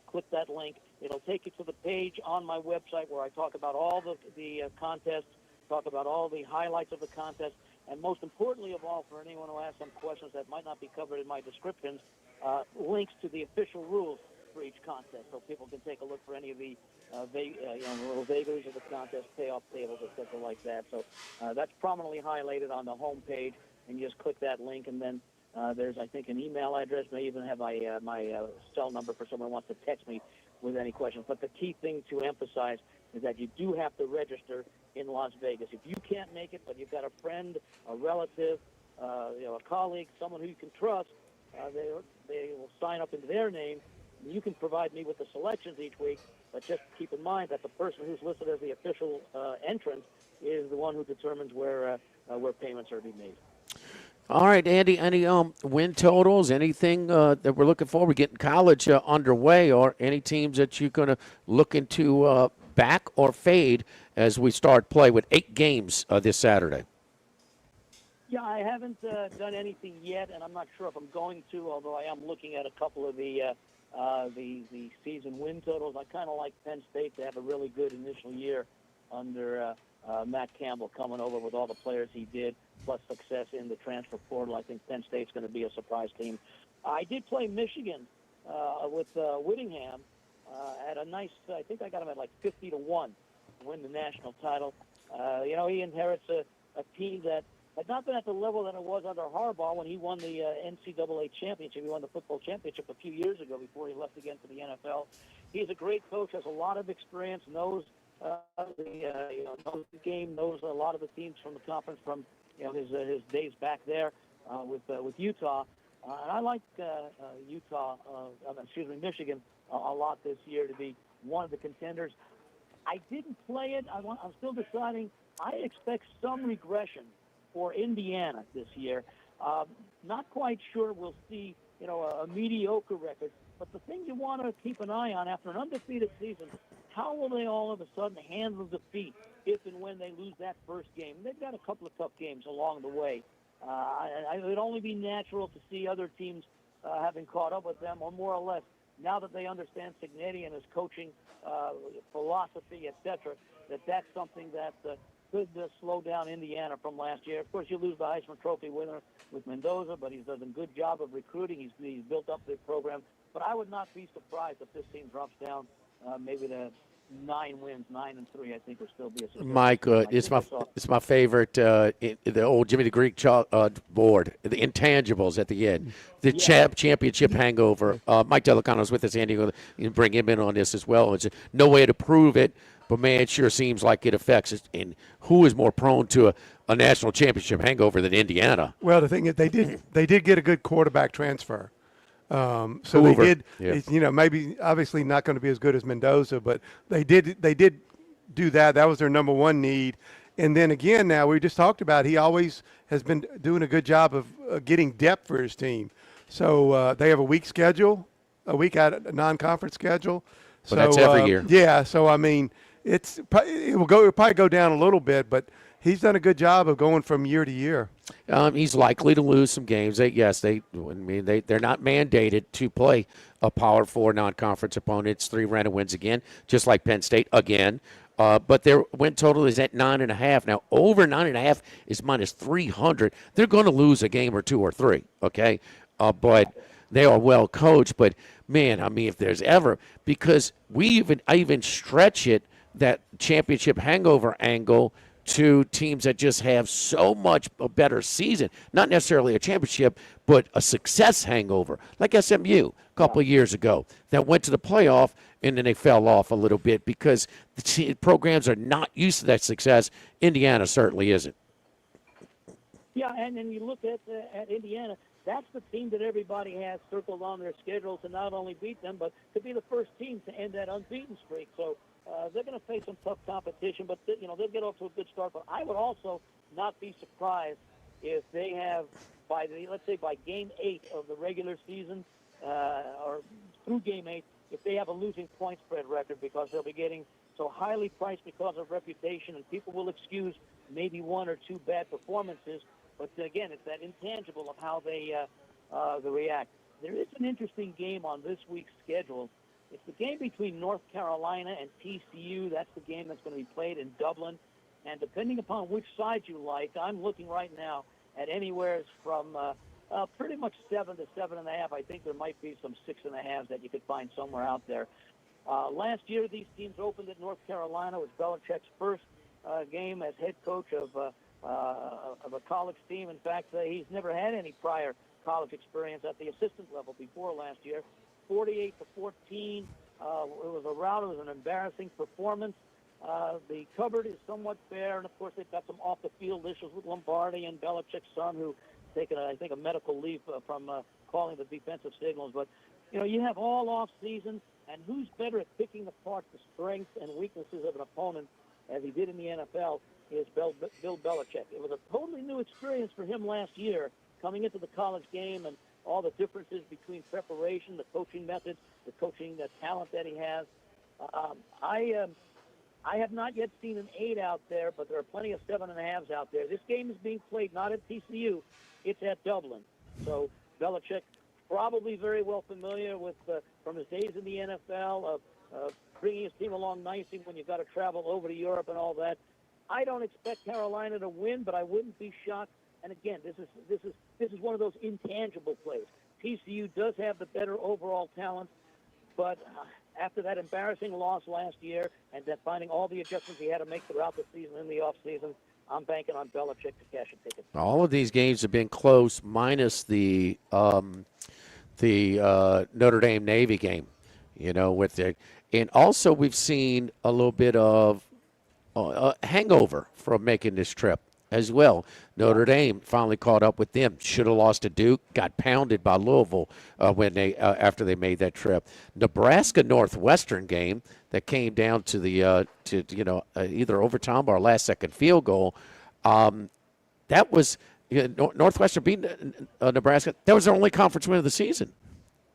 click that link. It'll take you to the page on my website where I talk about all the contests, talk about all the highlights of the contest, and most importantly of all, for anyone who has some questions that might not be covered in my descriptions, links to the official rules for each contest, so people can take a look for any of the little vagaries of the contest, payoff tables, etc., like that. So that's prominently highlighted on the home page, and you just click that link, and then there's, I think, an email address. May even have my cell number for someone who wants to text me with any questions. But the key thing to emphasize is that you do have to register in Las Vegas. If you can't make it, but you've got a friend, a relative, a colleague, someone who you can trust, they will sign up in their name. You can provide me with the selections each week, but just keep in mind that the person who's listed as the official entrant is the one who determines where payments are being made. All right, Andy, any win totals, anything that we're looking for? We're getting college underway, or any teams that you're going to look into back or fade as we start play with 8 games this Saturday? Yeah, I haven't done anything yet, and I'm not sure if I'm going to, although I am looking at a couple of the season win totals. I kind of like Penn State to have a really good initial year under Matt Campbell coming over with all the players he did, plus success in the transfer portal. I think Penn State's going to be a surprise team. I did play Michigan with Whittingham at a nice, I think I got him at like 50-1 to win the national title. He inherits a team that had not been at the level that it was under Harbaugh when he won the NCAA championship. He won the football championship a few years ago before he left again for the NFL. He's a great coach, has a lot of experience, knows knows the game, knows a lot of the teams from the conference from his days back there with Utah. And I like Michigan a lot this year to be one of the contenders. I didn't play it. I'm still deciding I expect some regression for Indiana this year. Not quite sure we'll see, a mediocre record. But the thing you want to keep an eye on after an undefeated season, how will they all of a sudden handle defeat if and when they lose that first game? They've got a couple of tough games along the way. It would only be natural to see other teams having caught up with them, or more or less, now that they understand Cignetti and his coaching philosophy, etc., that's something that could slow down Indiana from last year. Of course, you lose the Heisman Trophy winner with Mendoza, but he's done a good job of recruiting. He's built up the program. But I would not be surprised if this team drops down maybe to 9 wins, 9-3. I think would still be a success. Mike, it's my favorite. The old Jimmy the Greek board, the intangibles at the end, the championship hangover. Mike Dellocono is with us, Andy. You can bring him in on this as well. It's no way to prove it, but man, it sure seems like it affects it. And who is more prone to a national championship hangover than Indiana? Well, the thing is, they did get a good quarterback transfer. So Hoover. they did, maybe obviously not going to be as good as Mendoza, but they did do that. That was their number one need. And then again, now we just talked about, he always has been doing a good job of getting depth for his team. So they have a week schedule, a week out a non-conference schedule. But that's every year. Yeah. So I mean, it'll probably go down a little bit, but he's done a good job of going from year to year. He's likely to lose some games. They're not mandated to play a Power 4 non-conference opponent. It's 3 random wins again, just like Penn State again. But their win total is at 9.5. Now, over 9.5 is minus 300. They're going to lose a game or 2 or 3, okay? But they are well coached. But, man, I mean, if there's ever – because I even stretch it, that championship hangover angle – to teams that just have so much a better season, not necessarily a championship, but a success hangover, like SMU a couple of years ago that went to the playoff and then they fell off a little bit because the programs are not used to that success. Indiana certainly isn't. Yeah, and then you look at Indiana, that's the team that everybody has circled on their schedule to not only beat them, but to be the first team to end that unbeaten streak. So they're going to face some tough competition, but they'll get off to a good start. But I would also not be surprised if they have, let's say by game 8 of the regular season, or through game 8, if they have a losing point spread record, because they'll be getting so highly priced because of reputation, and people will excuse maybe 1 or 2 bad performances. But again, it's that intangible of how they react. There is an interesting game on this week's schedule. It's the game between North Carolina and TCU. That's the game that's going to be played in Dublin. And depending upon which side you like, I'm looking right now at anywhere from pretty much 7 to 7.5. I think there might be some 6.5s that you could find somewhere out there. Last year, these teams opened at North Carolina. It was Belichick's first game as head coach of a college team. In fact, he's never had any prior college experience at the assistant level before last year. 48-14. It was a rout. It was an embarrassing performance. The cupboard is somewhat bare, and of course they've got some off-the-field issues with Lombardi and Belichick's son, who taken, I think, a medical leave from calling the defensive signals. But you have all off season, and who's better at picking apart the strengths and weaknesses of an opponent, as he did in the NFL, is Bill Belichick. It was a totally new experience for him last year, coming into the college game and all the differences between preparation, the coaching methods, the coaching talent that he has. I have not yet seen an 8 out there, but there are plenty of 7.5s out there. This game is being played not at TCU, it's at Dublin. So Belichick probably very well familiar with, from his days in the NFL, of bringing his team along nicely when you've got to travel over to Europe and all that. I don't expect Carolina to win, but I wouldn't be shocked. And again, this is one of those intangible plays. TCU does have the better overall talent, but after that embarrassing loss last year and then finding all the adjustments he had to make throughout the season in the offseason, I'm banking on Belichick to cash a ticket. All of these games have been close, minus the Notre Dame Navy game. And also we've seen a little bit of hangover from making this trip. as well. Notre Dame finally caught up with them. Should have lost to Duke. Got pounded by Louisville when they after they made that trip. Nebraska Northwestern game that came down to the either overtime or a last second field goal. That was Northwestern beat Nebraska. That was their only conference win of the season.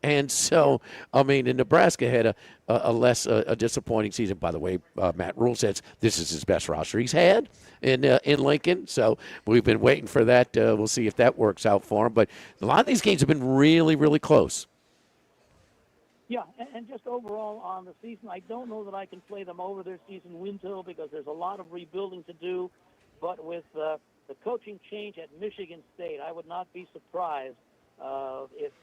And so, I mean, and Nebraska had a less disappointing season. By the way, Matt Rule says this is his best roster he's had in Lincoln. So we've been waiting for that. We'll see if that works out for him. But a lot of these games have been really, really close. Yeah, and just overall on the season, I don't know that I can play them over their season win total because there's a lot of rebuilding to do. But with the coaching change at Michigan State, I would not be surprised if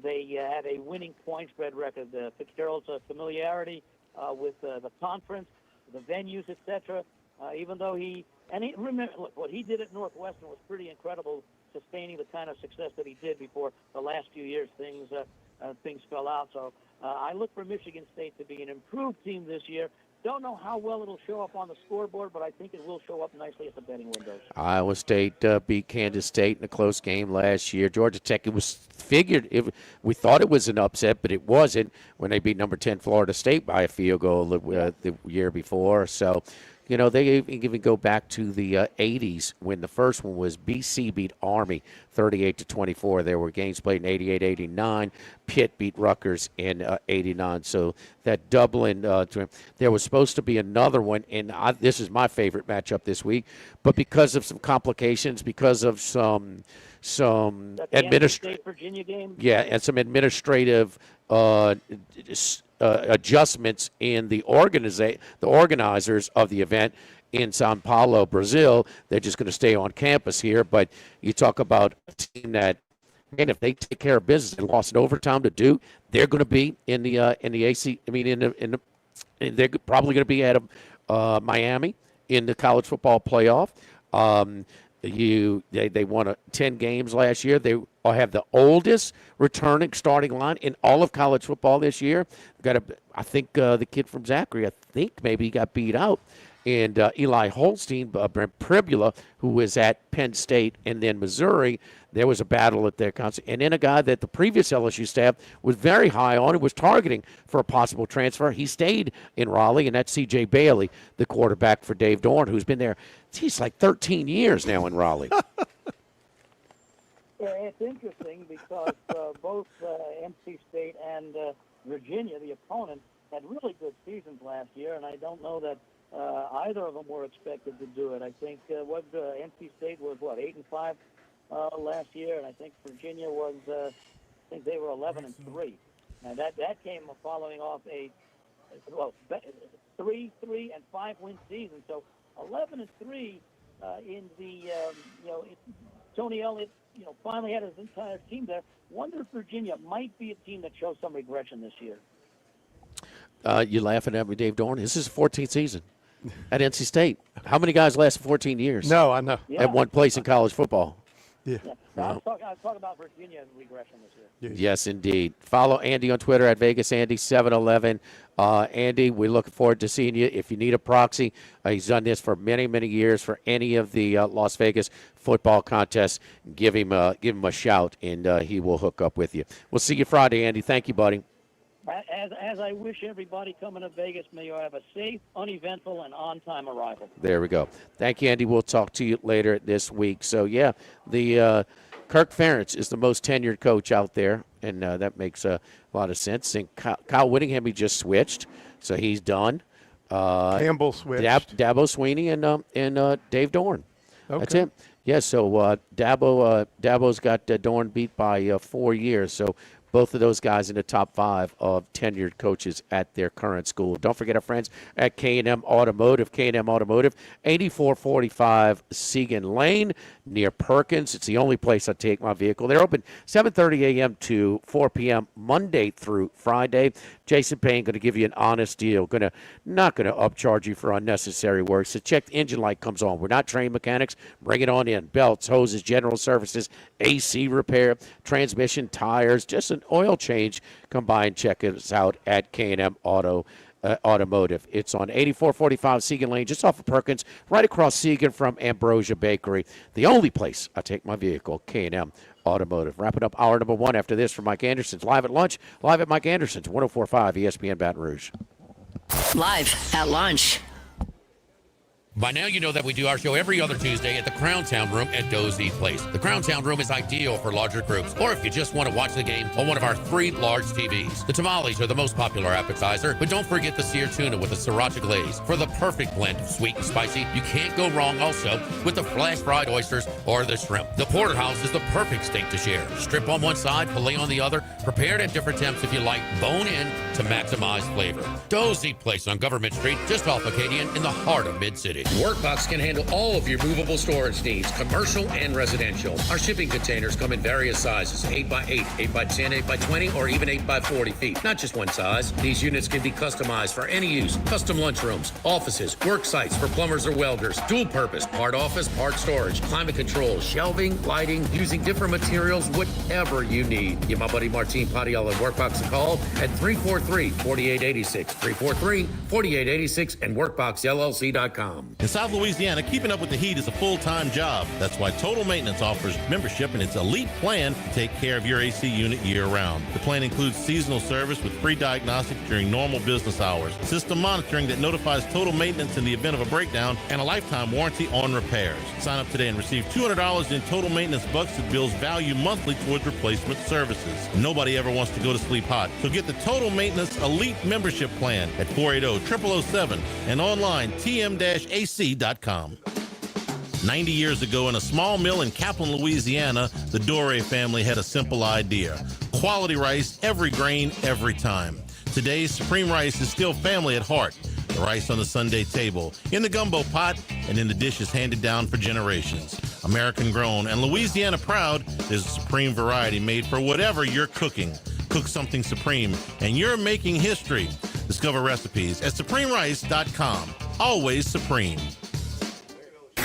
they had a winning point spread record. Fitzgerald's familiarity with the conference, the venues, etc. Even though remember, look, what he did at Northwestern was pretty incredible, sustaining the kind of success that he did before the last few years things fell out. So I look for Michigan State to be an improved team this year. Don't know how well it'll show up on the scoreboard, but I think it will show up nicely at the betting windows. Iowa State beat Kansas State in a close game last year. Georgia Tech, it was figured, we thought it was an upset, but it wasn't when they beat number 10 Florida State by a field goal the year before. So, they even go back to the 80s when the first one was BC beat Army 38-24. There were games played in 88-89. Pitt beat Rutgers in 89. So that Dublin, there was supposed to be another one, and this is my favorite matchup this week. But because of some complications, because of some administrative Virginia game. Yeah, and some administrative adjustments in the organizers of the event in Sao Paulo, Brazil. They're just going to stay on campus here. But you talk about a team that, man, if they take care of business and lost in overtime to Duke, they're going to be in the AC. I mean, they're probably going to be ahead of Miami in the college football playoff. They won 10 games last year. They have the oldest returning starting line in all of college football this year. I think the kid from Zachary, I think maybe he got beat out. And Eli Holstein, Brent Pribula, who was at Penn State and then Missouri, there was a battle at their concert. And then a guy that the previous LSU staff was very high on and was targeting for a possible transfer. He stayed in Raleigh, and that's C.J. Bailey, the quarterback for Dave Dorn, who's been there, he's like 13 years now in Raleigh. Yeah, it's interesting because both NC State and Virginia, the opponent, had really good seasons last year, and I don't know that either of them were expected to do it. I think NC State was 8-5 last year, and I think Virginia was I think they were 11-3, and that came following off a 3-5 win season. So 11-3 in the Tony Elliott finally had his entire team there. Wonder if Virginia might be a team that shows some regression this year. You laughing at me, Dave Dorn? This is his 14th season at NC State. How many guys last 14 years? No, I know. At one place in college football. Yeah. I was talking about Virginia regression this year. Yes, indeed. Follow Andy on Twitter at VegasAndy711. Andy, we look forward to seeing you. If you need a proxy, he's done this for many, many years for any of the Las Vegas football contests. Give him a shout, and he will hook up with you. We'll see you Friday, Andy. Thank you, buddy. As I wish everybody coming to Vegas, may you have a safe, uneventful, and on-time arrival. There we go. Thank you, Andy. We'll talk to you later this week. So, yeah, the Kirk Ferentz is the most tenured coach out there, and that makes a lot of sense. And Kyle Whittingham, he just switched, so he's done. Campbell switched. Dabo Sweeney and Dave Dorn. Okay. That's it. Yeah, so Dabo's got Dorn beat by 4 years, so both of those guys in the top 5 of tenured coaches at their current school. Don't forget our friends at K&M Automotive. K&M Automotive, 8445 Segan Lane near Perkins. It's the only place I take my vehicle. They're open 7:30 a.m. to 4 p.m. Monday through Friday. Jason Payne going to give you an honest deal. Not going to upcharge you for unnecessary work. So check the engine light comes on. We're not trained mechanics. Bring it on in. Belts, hoses, general services, AC repair, transmission, tires, just an oil change. Come by and check us out at K&M Auto Automotive. It's on 8445 Segan Lane, just off of Perkins, right across Segan from Ambrosia Bakery. The only place I take my vehicle, K&M Automotive. Wrapping up hour number 1 after this from Mike Anderson's Live at Lunch, live at Mike Anderson's, 1045 ESPN Baton Rouge. Live at lunch. By now, you know that we do our show every other Tuesday at the Crown Town Room at Dozy Place. The Crown Town Room is ideal for larger groups, or if you just want to watch the game on one of our 3 large TVs. The tamales are the most popular appetizer, but don't forget the seared tuna with the sriracha glaze for the perfect blend of sweet and spicy. You can't go wrong also with the flash fried oysters or the shrimp. The porterhouse is the perfect steak to share. Strip on one side, filet on the other, prepared at different temps if you like, bone in to maximize flavor. Dozy Place on Government Street, just off Acadian in the heart of Mid-City. Workbox can handle all of your movable storage needs, commercial and residential. Our shipping containers come in various sizes, 8x8, 8x10, 8x20, or even 8x40 feet. Not just one size. These units can be customized for any use. Custom lunchrooms, offices, work sites for plumbers or welders, dual purpose, part office, part storage, climate control, shelving, lighting, using different materials, whatever you need. Give my buddy Martin Padial at Workbox a call at 343-4886, 343-4886, and workboxllc.com. In South Louisiana, keeping up with the heat is a full-time job. That's why Total Maintenance offers membership in its elite plan to take care of your AC unit year-round. The plan includes seasonal service with free diagnostics during normal business hours, system monitoring that notifies Total Maintenance in the event of a breakdown, and a lifetime warranty on repairs. Sign up today and receive $200 in Total Maintenance bucks that bills value monthly towards replacement services. Nobody ever wants to go to sleep hot, so get the Total Maintenance Elite Membership Plan at 480-0007 and online tm-ac.com. 90 years ago, in a small mill in Kaplan, Louisiana, the Dore family had a simple idea. Quality rice, every grain, every time. Today, Supreme Rice is still family at heart. The rice on the Sunday table, in the gumbo pot, and in the dishes handed down for generations. American grown and Louisiana proud, there's a Supreme variety made for whatever you're cooking. Cook something Supreme, and you're making history. Discover recipes at supremerice.com. Always Supreme.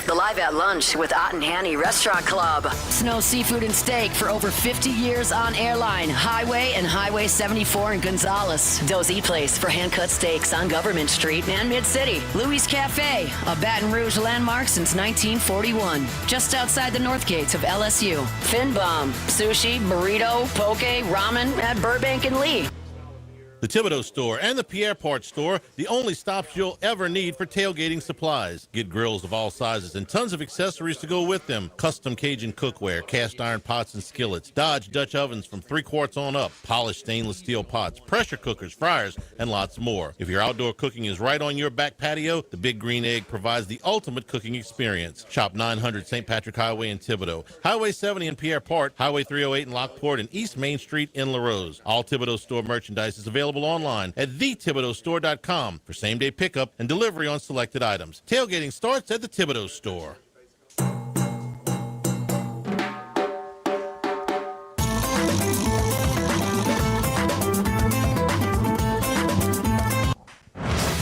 The Live at Lunch with Ott and Hanny Restaurant Club. Snow Seafood and Steak for over 50 years on Airline, Highway, and Highway 74 in Gonzales. Dozy Place for hand-cut steaks on Government Street and Mid-City. Louis Cafe, a Baton Rouge landmark since 1941. Just outside the north gates of LSU. Fin Bomb, sushi, burrito, poke, ramen at Burbank and Lee. The Thibodeau Store and the Pierre Part Store, the only stops you'll ever need for tailgating supplies. Get grills of all sizes and tons of accessories to go with them. Custom Cajun cookware, cast iron pots and skillets, Dodge Dutch ovens from 3 quarts on up, polished stainless steel pots, pressure cookers, fryers, and lots more. If your outdoor cooking is right on your back patio, the Big Green Egg provides the ultimate cooking experience. Shop 900 St. Patrick Highway in Thibodeau, Highway 70 in Pierre Part, Highway 308 in Lockport, and East Main Street in LaRose. All Thibodeau Store merchandise is available online at thethibodeaustore.com for same-day pickup and delivery on selected items. Tailgating starts at the Thibodeau Store.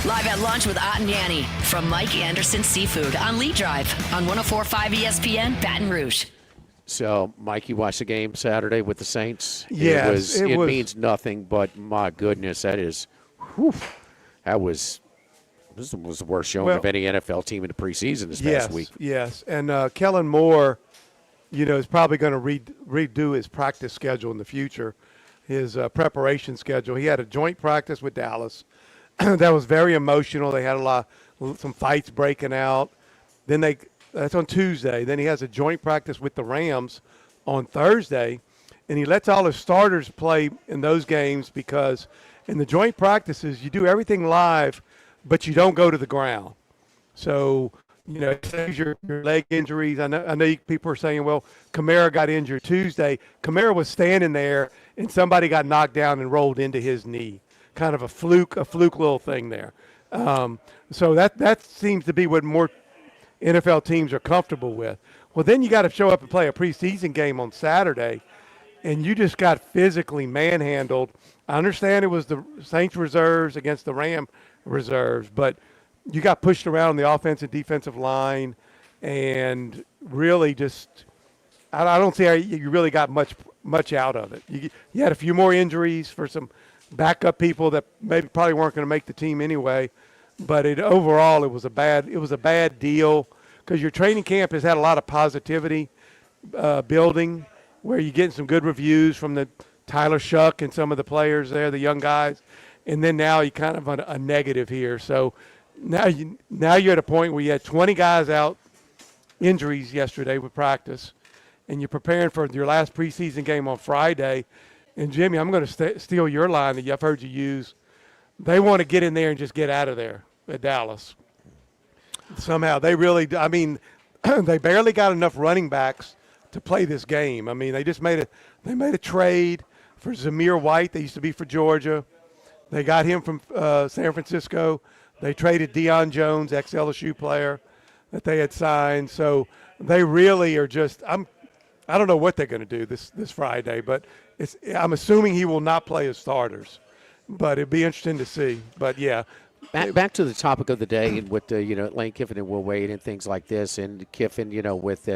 Live at Lunch with Ott and Yanni from Mike Anderson Seafood on Lee Drive on 104.5 ESPN Baton Rouge. So, Mike, you watched the game Saturday with the Saints? Yes. It means nothing, but my goodness, this was the worst showing of any NFL team in the preseason this past week. Yes, and Kellen Moore, is probably going to redo his practice schedule in the future, his preparation schedule. He had a joint practice with Dallas. That was very emotional. They had some fights breaking out. Then that's on Tuesday. Then he has a joint practice with the Rams on Thursday, and he lets all his starters play in those games because in the joint practices, you do everything live, but you don't go to the ground. So, your leg injuries. I know people are saying, well, Kamara got injured Tuesday. Kamara was standing there, and somebody got knocked down and rolled into his knee. Kind of a fluke little thing there. So that seems to be what more NFL teams are comfortable with. Well, then you got to show up and play a preseason game on Saturday, and you just got physically manhandled. I understand it was the Saints reserves against the Ram reserves, but you got pushed around on the offensive defensive line, and really just I don't see how you really got much out of it. You had a few more injuries for some backup people that maybe probably weren't going to make the team anyway. But overall, it was a bad deal because your training camp has had a lot of positivity building, where you're getting some good reviews from the Tyler Shuck and some of the players there, the young guys, and then now you kind of a negative here. So now you're at a point where you had 20 guys out, injuries yesterday with practice, and you're preparing for your last preseason game on Friday. And Jimmy, I'm going to steal your line that I've heard you use. They want to get in there and just get out of there at Dallas. Somehow they really, I mean, they barely got enough running backs to play this game. I mean, they just made a trade for Zamir White. They used to be for Georgia. They got him from San Francisco. They traded Deion Jones, ex-LSU player, that they had signed. So they really are just, I don't know what they're going to do this Friday, but I'm assuming he will not play his starters. But it'd be interesting to see. But, yeah. Back to the topic of the day, and with Lane Kiffin and Will Wade and things like this, and Kiffin, with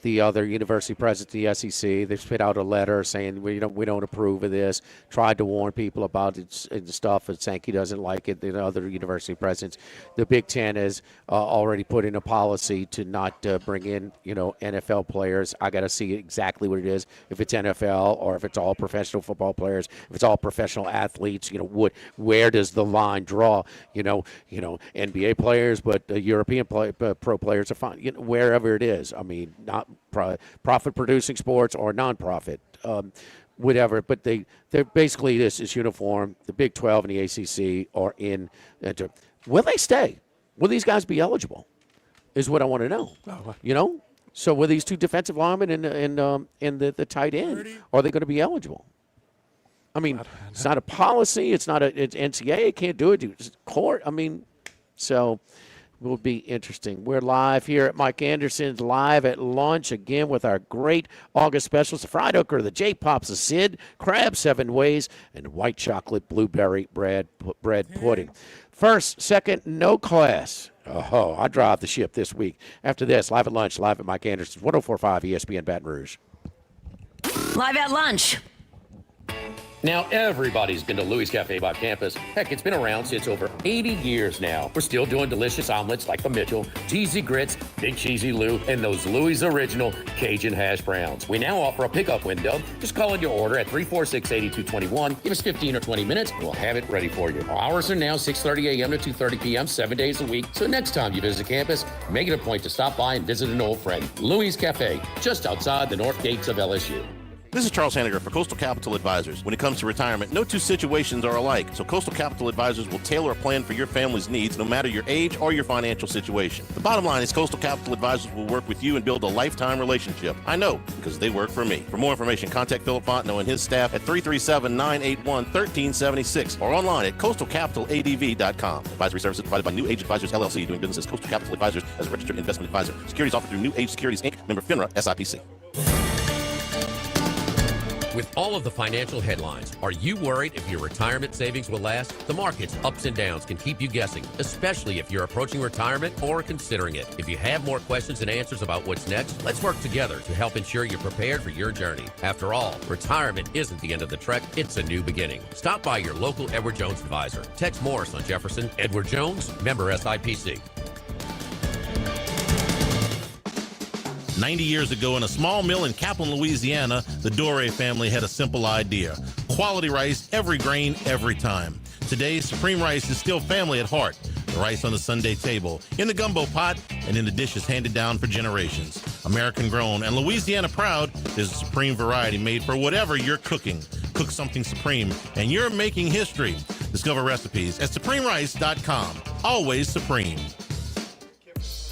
the other university presidents, the SEC, they spit out a letter saying we don't approve of this. Tried to warn people about it and stuff, and Sankey doesn't like it. The other university presidents, the Big Ten has already put in a policy to not bring in NFL players. I got to see exactly what it is. If it's NFL or if it's all professional football players, if it's all professional athletes, where does the line draw? NBA players, but European pro players are fine. Wherever it is. I mean, not profit-producing sports or non-profit, whatever. But they're basically this is uniform. The Big 12 and the ACC are in. Will they stay? Will these guys be eligible? Is what I want to know. So will these two defensive linemen and the tight end, are they going to be eligible? I mean, it's not a policy. It's not it's NCAA can't do it. It's court. I mean, so it will be interesting. We're live here at Mike Anderson's Live at Lunch again with our great August specials: the fried okra, the J-Pops, the Sid, crab 7 ways, and white chocolate blueberry bread pudding. First, second, no class. Oh, I drive the ship this week. After this, Live at Lunch, live at Mike Anderson's 104.5 ESPN Baton Rouge. Live at Lunch. Now, everybody's been to Louis Cafe by campus. Heck, it's been around since over 80 years now. We're still doing delicious omelets like the Mitchell, cheesy grits, Big Cheesy Lou, and those Louis Original Cajun hash browns. We now offer a pickup window. Just call in your order at 346-8221. Give us 15 or 20 minutes, and we'll have it ready for you. Our hours are now 6:30 a.m. to 2:30 p.m., 7 days a week. So next time you visit campus, make it a point to stop by and visit an old friend. Louis Cafe, just outside the north gates of LSU. This is Charles Hanniger for Coastal Capital Advisors. When it comes to retirement, no two situations are alike, so Coastal Capital Advisors will tailor a plan for your family's needs no matter your age or your financial situation. The bottom line is Coastal Capital Advisors will work with you and build a lifetime relationship. I know, because they work for me. For more information, contact Philip Fontenot and his staff at 337-981-1376 or online at coastalcapitaladv.com. Advisory services provided by New Age Advisors, LLC, doing business as Coastal Capital Advisors as a registered investment advisor. Securities offered through New Age Securities, Inc., member FINRA, SIPC. With all of the financial headlines, are you worried if your retirement savings will last? The market's ups and downs can keep you guessing, especially if you're approaching retirement or considering it. If you have more questions and answers about what's next, let's work together to help ensure you're prepared for your journey. After all, retirement isn't the end of the trek, it's a new beginning. Stop by your local Edward Jones advisor. Tex Morris on Jefferson. Edward Jones, member SIPC. 90 years ago, in a small mill in Kaplan, Louisiana, the Dore family had a simple idea: quality rice, every grain, every time. Today, Supreme Rice is still family at heart. The rice on the Sunday table, in the gumbo pot, and in the dishes handed down for generations. American grown and Louisiana proud, there's a Supreme variety made for whatever you're cooking. Cook something Supreme, and you're making history. Discover recipes at supremerice.com. Always Supreme.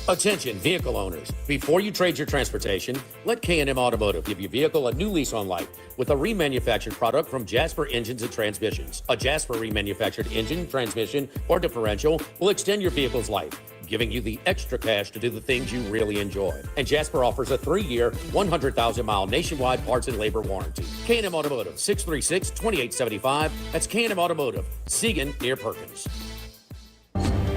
Attention vehicle owners. Before you trade your transportation, let K&M Automotive give your vehicle a new lease on life with a remanufactured product from Jasper Engines and Transmissions. A Jasper remanufactured engine, transmission, or differential will extend your vehicle's life, giving you the extra cash to do the things you really enjoy. And Jasper offers a 3-year, 100,000-mile nationwide parts and labor warranty. K&M Automotive, 636-2875. That's K&M Automotive, Siegen near Perkins.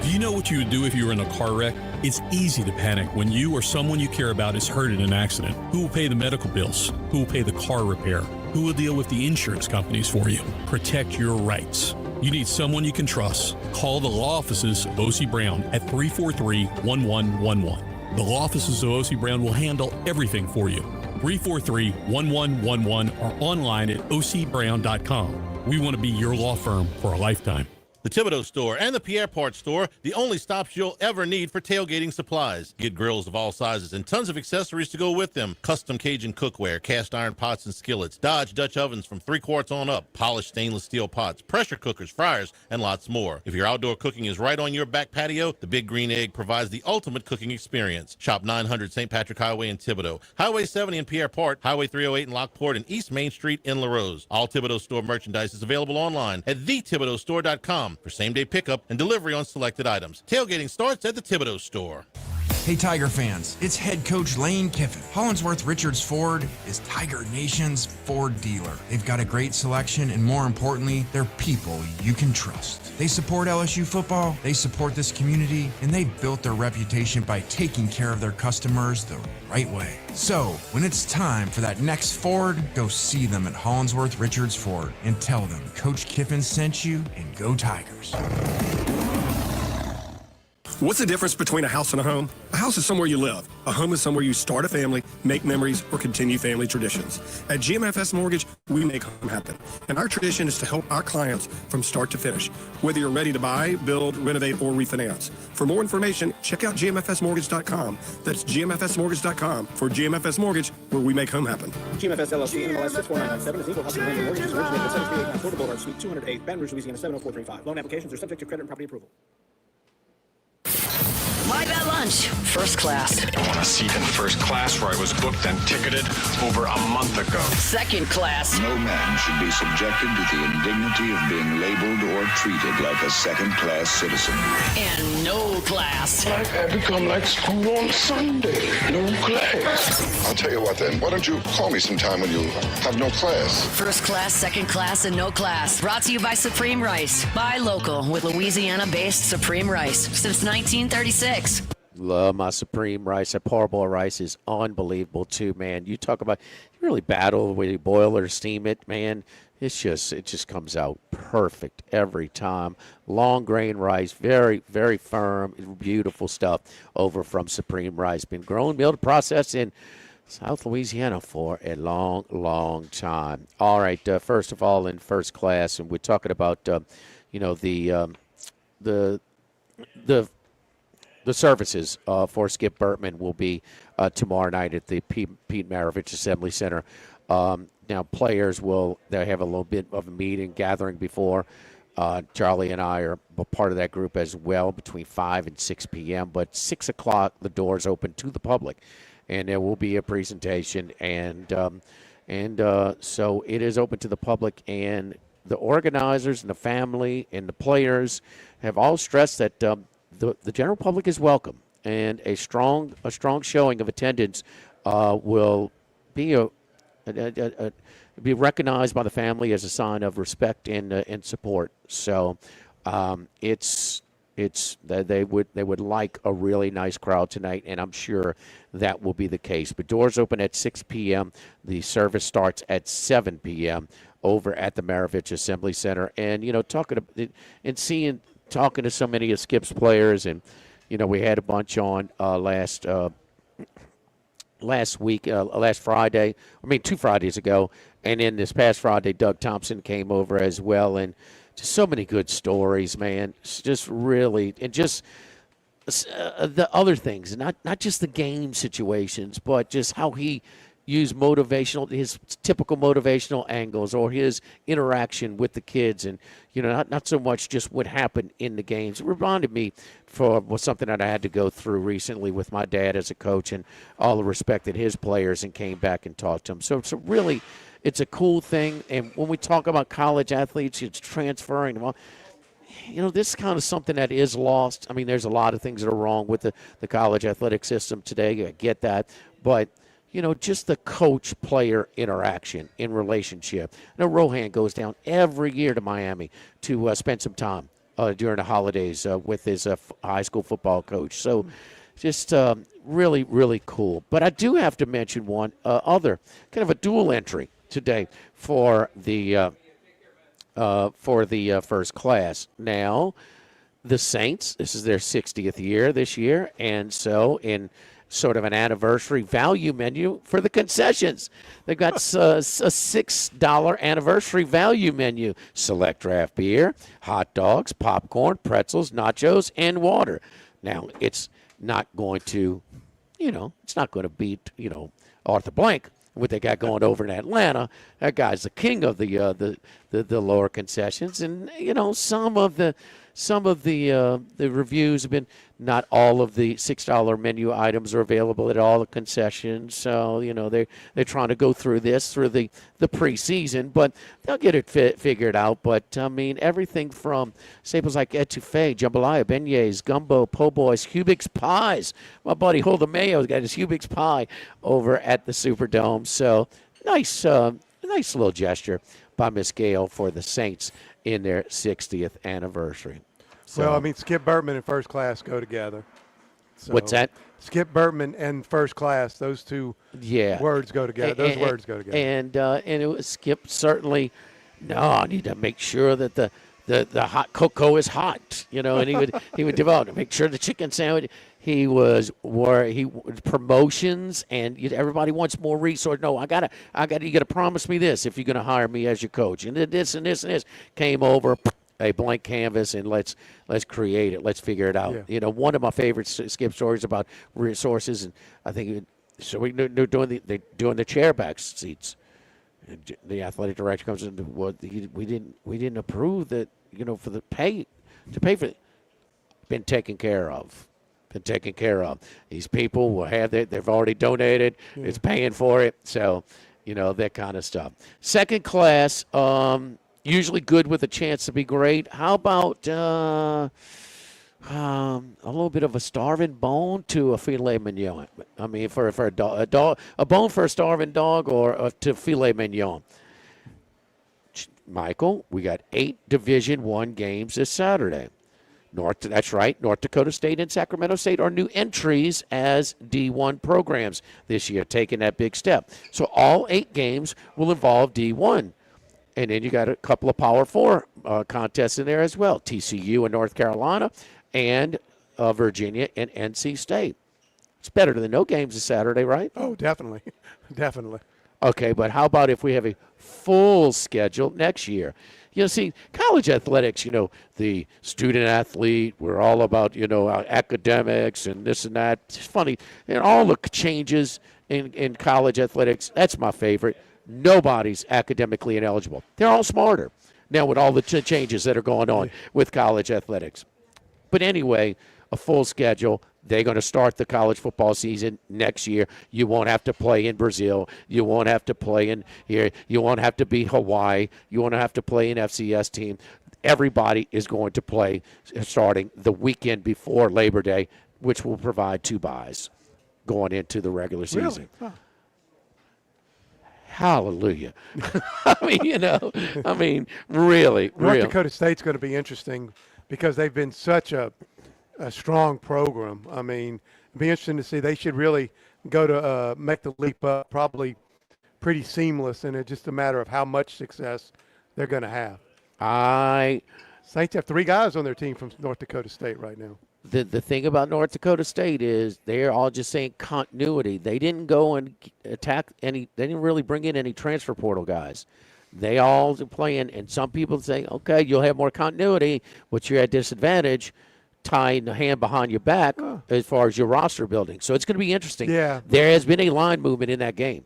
Do you know what you would do if you were in a car wreck? It's easy to panic when you or someone you care about is hurt in an accident. Who will pay the medical bills? Who will pay the car repair? Who will deal with the insurance companies for you? Protect your rights. You need someone you can trust. Call the law offices of O.C. Brown at 343-1111. The law offices of O.C. Brown will handle everything for you. 343-1111 or online at ocbrown.com. We want to be your law firm for a lifetime. The Thibodeau Store and the Pierre Part Store, the only stops you'll ever need for tailgating supplies. Get grills of all sizes and tons of accessories to go with them. Custom Cajun cookware, cast iron pots and skillets, Dodge Dutch ovens from 3 quarts on up, polished stainless steel pots, pressure cookers, fryers, and lots more. If your outdoor cooking is right on your back patio, the Big Green Egg provides the ultimate cooking experience. Shop 900 St. Patrick Highway in Thibodeau, Highway 70 in Pierre Part, Highway 308 in Lockport, and East Main Street in LaRose. All Thibodeau Store merchandise is available online at thethibodeaustore.com. for same-day pickup and delivery on selected items. Tailgating starts at the Thibodeau Store. Hey Tiger fans, it's head coach Lane Kiffin. Hollingsworth Richards Ford is Tiger Nation's Ford dealer. They've got a great selection and more importantly, they're people you can trust. They support LSU football, they support this community, and they've built their reputation by taking care of their customers the right way. So, when it's time for that next Ford, go see them at Hollingsworth Richards Ford and tell them Coach Kiffin sent you and go Tigers. What's the difference between a house and a home? A house is somewhere you live. A home is somewhere you start a family, make memories, or continue family traditions. At GMFS Mortgage, we make home happen. And our tradition is to help our clients from start to finish, whether you're ready to buy, build, renovate, or refinance. For more information, check out gmfsmortgage.com. That's gmfsmortgage.com for GMFS Mortgage, where we make home happen. GMFS LLC, NMLS 64997 is equal housing lender mortgages originated at 738 Florida Boulevard, Suite 208, Baton Rouge, Louisiana 70435. Loan applications are subject to credit and property approval. Live at lunch, first class. I want a seat in first class where I was booked and ticketed over a month ago. Second class. No man should be subjected to the indignity of being labeled or treated like a second-class citizen. And no class. Like I become like school on Sunday. No class. I'll tell you what then. Why don't you call me sometime when you have no class? First class, second class, and no class. Brought to you by Supreme Rice. Buy local with Louisiana-based Supreme Rice since 1936. Love my Supreme Rice. That parboiled rice is unbelievable too, man. You talk about, you really battle when you boil it or steam it, man. It just comes out perfect every time. Long grain rice, very, very firm, beautiful stuff over from Supreme Rice. Been grown, milled, processed in South Louisiana for a long, long time. All right, first of all, in first class, and we're talking about, the services for Skip Burtman will be tomorrow night at the Pete Maravich Assembly Center. Now, players they have a little bit of a meeting, gathering before. Charlie and I are part of that group as well, between 5 and 6 p.m. But 6 o'clock, the doors open to the public, and there will be a presentation. And so it is open to the public, and the organizers and the family and the players have all stressed that the general public is welcome, and a strong showing of attendance will be be recognized by the family as a sign of respect and support. So they would like a really nice crowd tonight, and I'm sure that will be the case. But doors open at 6 p.m. The service starts at 7 p.m. over at the Maravich Assembly Center, and talking to so many of Skip's players, and we had a bunch on last Friday. 2 Fridays ago, and then this past Friday, Doug Thompson came over as well, and just so many good stories, man. It's just really, and just the other things, not just the game situations, but just how he use his typical motivational angles, or his interaction with the kids, and not so much just what happened in the games. It reminded me was something that I had to go through recently with my dad as a coach, and all the respect that his players, and came back and talked to him. So really, it's a cool thing. And when we talk about college athletes, it's transferring them. This is kind of something that is lost. There's a lot of things that are wrong with the college athletic system today. I get that, but just the coach-player interaction in relationship. I know Rohan goes down every year to Miami to spend some time during the holidays with his high school football coach. So just really, really cool. But I do have to mention one other kind of a dual entry today for the first class. Now, the Saints, this is their 60th year this year, and so in sort of an anniversary value menu for the concessions. They've got a $6 anniversary value menu. Select draft beer, hot dogs, popcorn, pretzels, nachos, and water. Now, it's not going to, it's not going to beat, Arthur Blank, what they got going over in Atlanta. That guy's the king of the lower concessions. And, some of the reviews have been, not all of the $6 menu items are available at all the concessions. So, they're trying to go through this through the preseason, but they'll get it figured out. But, everything from staples like etouffee, jambalaya, beignets, gumbo, po' boys, Hubig's pies. My buddy Hulda Mayo's got his Hubig's pie over at the Superdome. So, nice little gesture by Miss Gale for the Saints in their 60th anniversary. So, Well, Skip Burtman and First Class go together. So what's that? Skip Burtman and First Class, those two words go together. Those words go together. And it was Skip certainly, I need to make sure that the hot cocoa is hot, and he would develop to make sure the chicken sandwich. He was promotions, and everybody wants more resources. No, you got to promise me this if you're going to hire me as your coach. And this and this and this came over a blank canvas, and let's create it. Let's figure it out. Yeah. One of my favorite Skip stories about resources, and I think they're doing the chair back seats. And the athletic director comes in. We didn't approve that. For the pay to pay for it. Been taken care of. These people will have they've already donated. Yeah. It's paying for it. So, that kind of stuff. Second class, usually good with a chance to be great. How about a little bit of a starving bone to a filet mignon? For a bone for a starving dog or to filet mignon. Michael, we got 8 Division I games this Saturday. That's right. North Dakota State and Sacramento State are new entries as D1 programs this year, taking that big step. So all 8 games will involve D1. And then you got a couple of Power 4 contests in there as well. TCU and North Carolina and Virginia and NC State. It's better than no games this Saturday, right? Oh, definitely. Definitely. Okay, but how about if we have a full schedule next year? See, college athletics, the student athlete, we're all about, academics and this and that. It's funny. And all the changes in college athletics, that's my favorite. Nobody's academically ineligible. They're all smarter now with all the changes that are going on with college athletics. But anyway, a full schedule. They're going to start the college football season next year. You won't have to play in Brazil. You won't have to play in here. You won't have to be Hawaii. You won't have to play an FCS team. Everybody is going to play starting the weekend before Labor Day, which will provide 2 buys going into the regular season. Really? Huh. Hallelujah. Really. North Dakota State's going to be interesting because they've been such a strong program. It'd be interesting to see. They should really go to make the leap up, probably pretty seamless, and it's just a matter of how much success they're going to have. Saints have 3 guys on their team from North Dakota State right now. The thing about North Dakota State is they're all just saying continuity. They didn't go and attack any. They didn't really bring in any transfer portal guys. They all are playing, and some people say, okay, you'll have more continuity, but you're at disadvantage tying the hand behind your back as far as your roster building. So it's going to be interesting. Yeah. There has been a line movement in that game.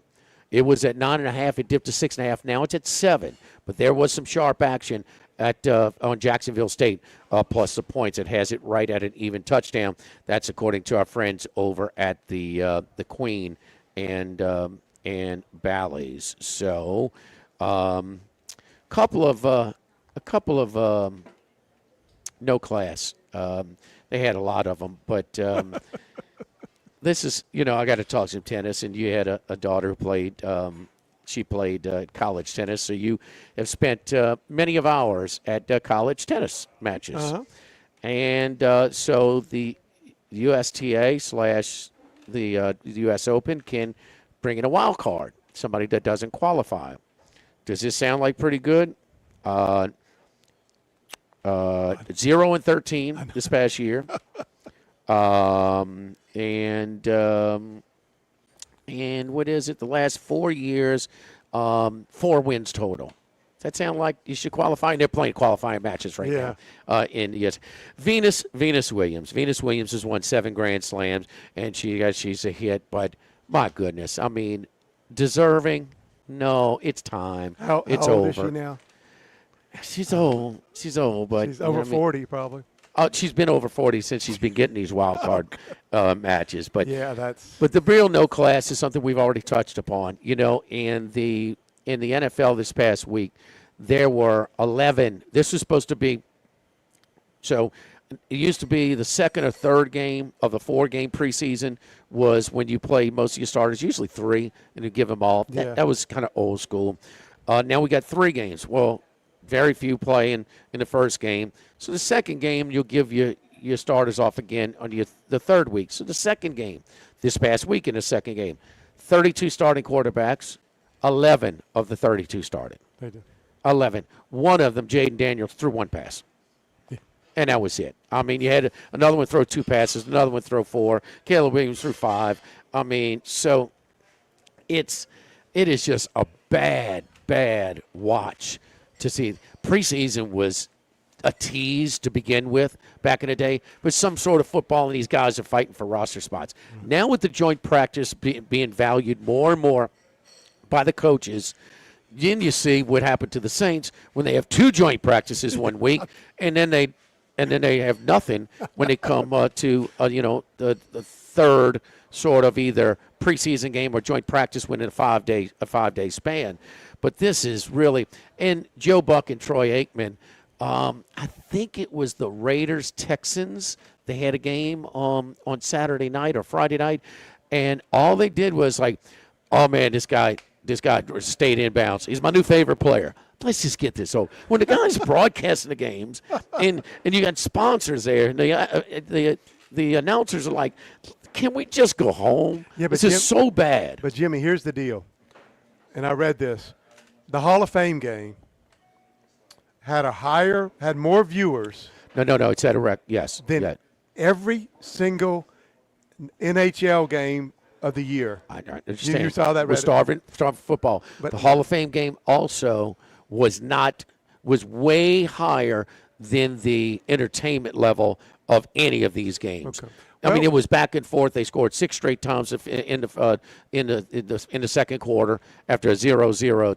It was at 9.5. It dipped to 6.5. Now it's at 7. But there was some sharp action on Jacksonville State plus the points. It has it right at an even touchdown. That's according to our friends over at the Queen and Bally's. So a couple of no class. They had a lot of them, but this is, I got to talk some tennis, and you had a daughter who played, she played college tennis, so you have spent many of hours at college tennis matches. Uh-huh. And so the USTA / the U.S. Open can bring in a wild card, somebody that doesn't qualify. Does this sound like pretty good? 0-13 this past year. And what is it? The last 4 years, 4 wins total. Does that sound like you should qualify? And they're playing qualifying matches right now. Yes, Venus Williams. Venus Williams has won 7 Grand Slams, and she's a hit. But my goodness, I mean, deserving? No, it's time. It's how old over. is she now? She's old, but She's over 40 probably. She's been over 40 since she's been getting these wild card matches. But yeah, but the real no class is something we've already touched upon. You know, in the NFL this past week, there were 11. This was supposed to be so. It used to be the second or third game of the 4-game preseason was when you play most of your starters, usually 3, and you give them all. That was kind of old school. Now we got 3 games. Well, very few play in the first game. So the second game, you'll give your starters off again on the third week. So the second game, this past week in the second game, 32 starting quarterbacks, 11 of the 32 started. They did. 11. One of them, Jaden Daniels, threw 1 pass. And that was it. I mean, you had another one throw 2 passes, another one throw 4. Caleb Williams threw 5. I mean, so it is just a bad watch to see. Preseason was a tease to begin with back in the day, but some sort of football, and these guys are fighting for roster spots. Now with the joint practice being valued more and more by the coaches, then you see what happened to the Saints when they have 2 joint practices one week, and then they have nothing when they come to the third sort of either preseason game or joint practice within a 5-day span. But this is really, and Joe Buck and Troy Aikman, I think it was the Raiders-Texans. They had a game on Saturday night or Friday night, and all they did was like, oh man, this guy stayed in bounds. He's my new favorite player. Let's just get this over. When the guy's broadcasting the games, and you got sponsors there, and the announcers are like, can we just go home? Yeah, but this is so bad. But Jimmy, here's the deal, and I read this. The Hall of Fame game had more viewers. No, it's at a rec. Yes, than every single NHL game of the year. I understand. You saw that? With starving football. But the Hall of Fame game also was way higher than the entertainment level of any of these games. Okay. I mean, it was back and forth. They scored 6 straight times in the second quarter after a 0-0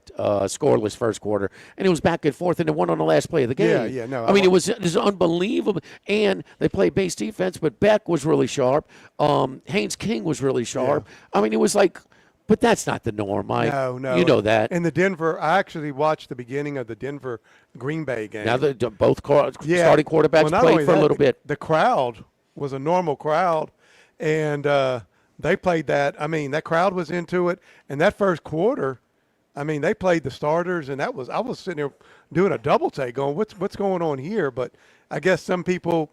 scoreless first quarter, and it was back and forth, and it won on the last play of the game. Yeah, no. I mean, it was unbelievable, and they played base defense, but Beck was really sharp. Haynes King was really sharp. Yeah. I mean, it was like, but that's not the norm, Mike. No. You know that. And the Denver, I actually watched the beginning of the Denver Green Bay game. Now both starting quarterbacks played for a little bit. The crowd was a normal crowd, and they played that. I mean, that crowd was into it. And that first quarter, I mean, they played the starters, and I was sitting there doing a double take going, what's going on here? But I guess some people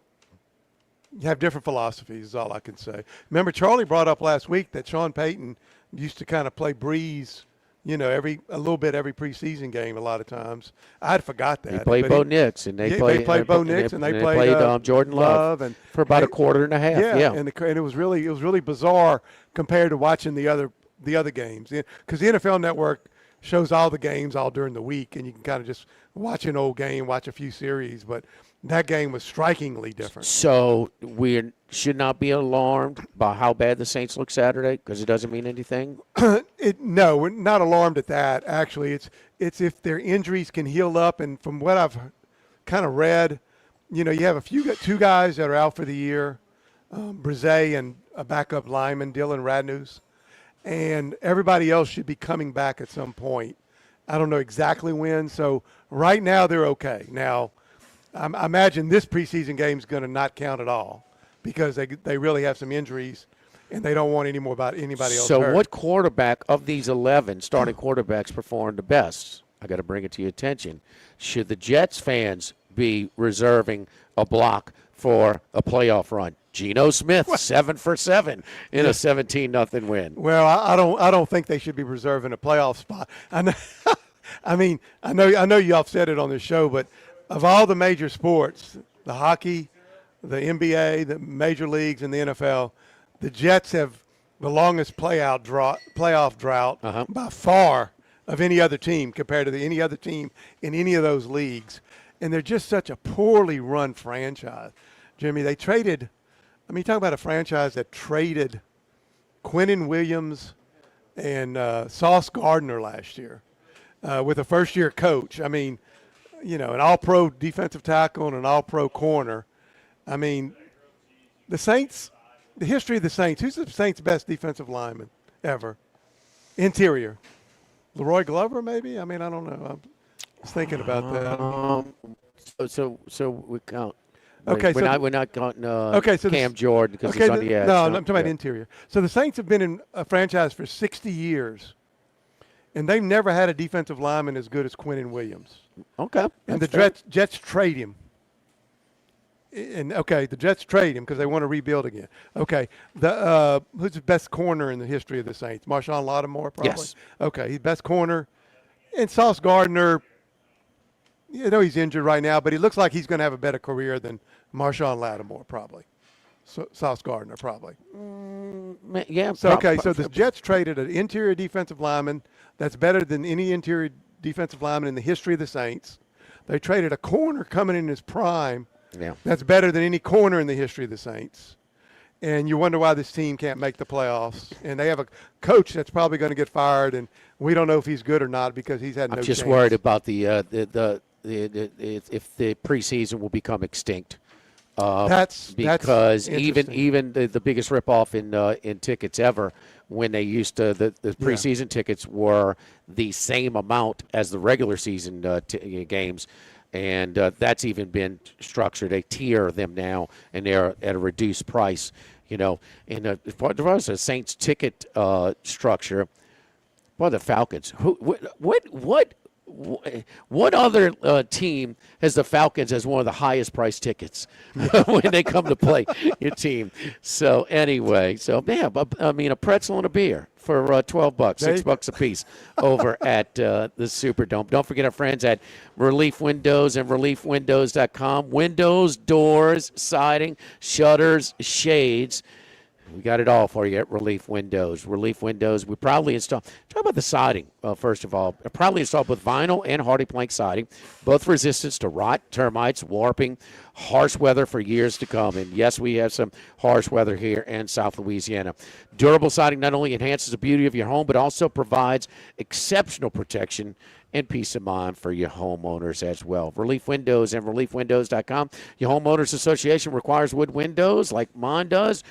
have different philosophies is all I can say. Remember, Charlie brought up last week that Sean Payton used to kind of play breeze, a little bit every preseason game a lot of times. I'd forgot that. They played Bo Nix, and they played Bo Nix, and they played Jordan Love and for about a quarter and a half. Yeah. And it was really bizarre compared to watching the other games, because the NFL Network shows all the games all during the week, and you can kind of just watch an old game, watch a few series, but that game was strikingly different. So we should not be alarmed by how bad the Saints look Saturday, because it doesn't mean anything? No, we're not alarmed at that. Actually, it's if their injuries can heal up. And from what I've kind of read, you have 2 guys that are out for the year, Brzee and a backup lineman, Dylan Radnews, and everybody else should be coming back at some point. I don't know exactly when. So right now they're okay. Now, I imagine this preseason game is going to not count at all because they really have some injuries, and they don't want any more about anybody else. So hurt. what quarterback of these 11 starting quarterbacks performed the best? I got to bring it to your attention. Should the Jets fans be reserving a block for a playoff run? Geno Smith, 7 for 7 in a 17-0 win. Well, I don't think they should be reserving a playoff spot. I mean, I know y'all said it on the show, but of all the major sports, the hockey, the NBA, the major leagues, and the NFL, the Jets have the longest playoff drought by far of any other team compared to any other team in any of those leagues. And they're just such a poorly run franchise. Jimmy, they traded – I mean, talk about a franchise that traded Quinnen Williams and Sauce Gardner last year with a first-year coach. I mean, you know, an all-pro defensive tackle and an all-pro corner. I mean, the Saints – the history of the Saints. Who's the Saints' best defensive lineman ever? Interior. Leroy Glover, maybe? I mean, I don't know. I was thinking about that. So we count. Okay, we're not counting Cam Jordan because he's on the edge. No, I'm talking about interior. So the Saints have been in a franchise for 60 years, and they've never had a defensive lineman as good as Quinnen Williams. Okay. And the Jets trade him. And the Jets trade him because they want to rebuild again. Okay, who's the best corner in the history of the Saints? Marshawn Lattimore, probably. Yes. Okay, he's best corner, and Sauce Gardner. You know he's injured right now, but he looks like he's going to have a better career than Marshawn Lattimore, probably. Sauce Gardner, probably. Yeah. So the Jets traded an interior defensive lineman that's better than any interior defensive lineman in the history of the Saints. They traded a corner coming in his prime. Yeah. That's better than any corner in the history of the Saints. And you wonder why this team can't make the playoffs. And they have a coach that's probably going to get fired, and we don't know if he's good or not because he's had no chance. I'm just worried about if the preseason will become extinct. That's even the biggest ripoff in tickets ever, when they used to the preseason tickets were the same amount as the regular season games. And that's even been structured. They tier them now, and they're at a reduced price. You know, and as far as the Saints ticket structure, well, the Falcons. What other team has the Falcons as one of the highest priced tickets when they come to play your team? So anyway, I mean, a pretzel and a beer for $12, $6 a piece over at the Superdome. Don't forget our friends at Relief Windows and ReliefWindows.com. Windows, doors, siding, shutters, shades. We got it all for you at Relief Windows. Relief Windows, we proudly install. Talk about the siding, first of all. Proudly installed both vinyl and hardy plank siding, both resistant to rot, termites, warping, harsh weather for years to come. And yes, we have some harsh weather here in South Louisiana. Durable siding not only enhances the beauty of your home, but also provides exceptional protection and peace of mind for your homeowners as well. Relief Windows and ReliefWindows.com. Your homeowners association requires wood windows like mine does.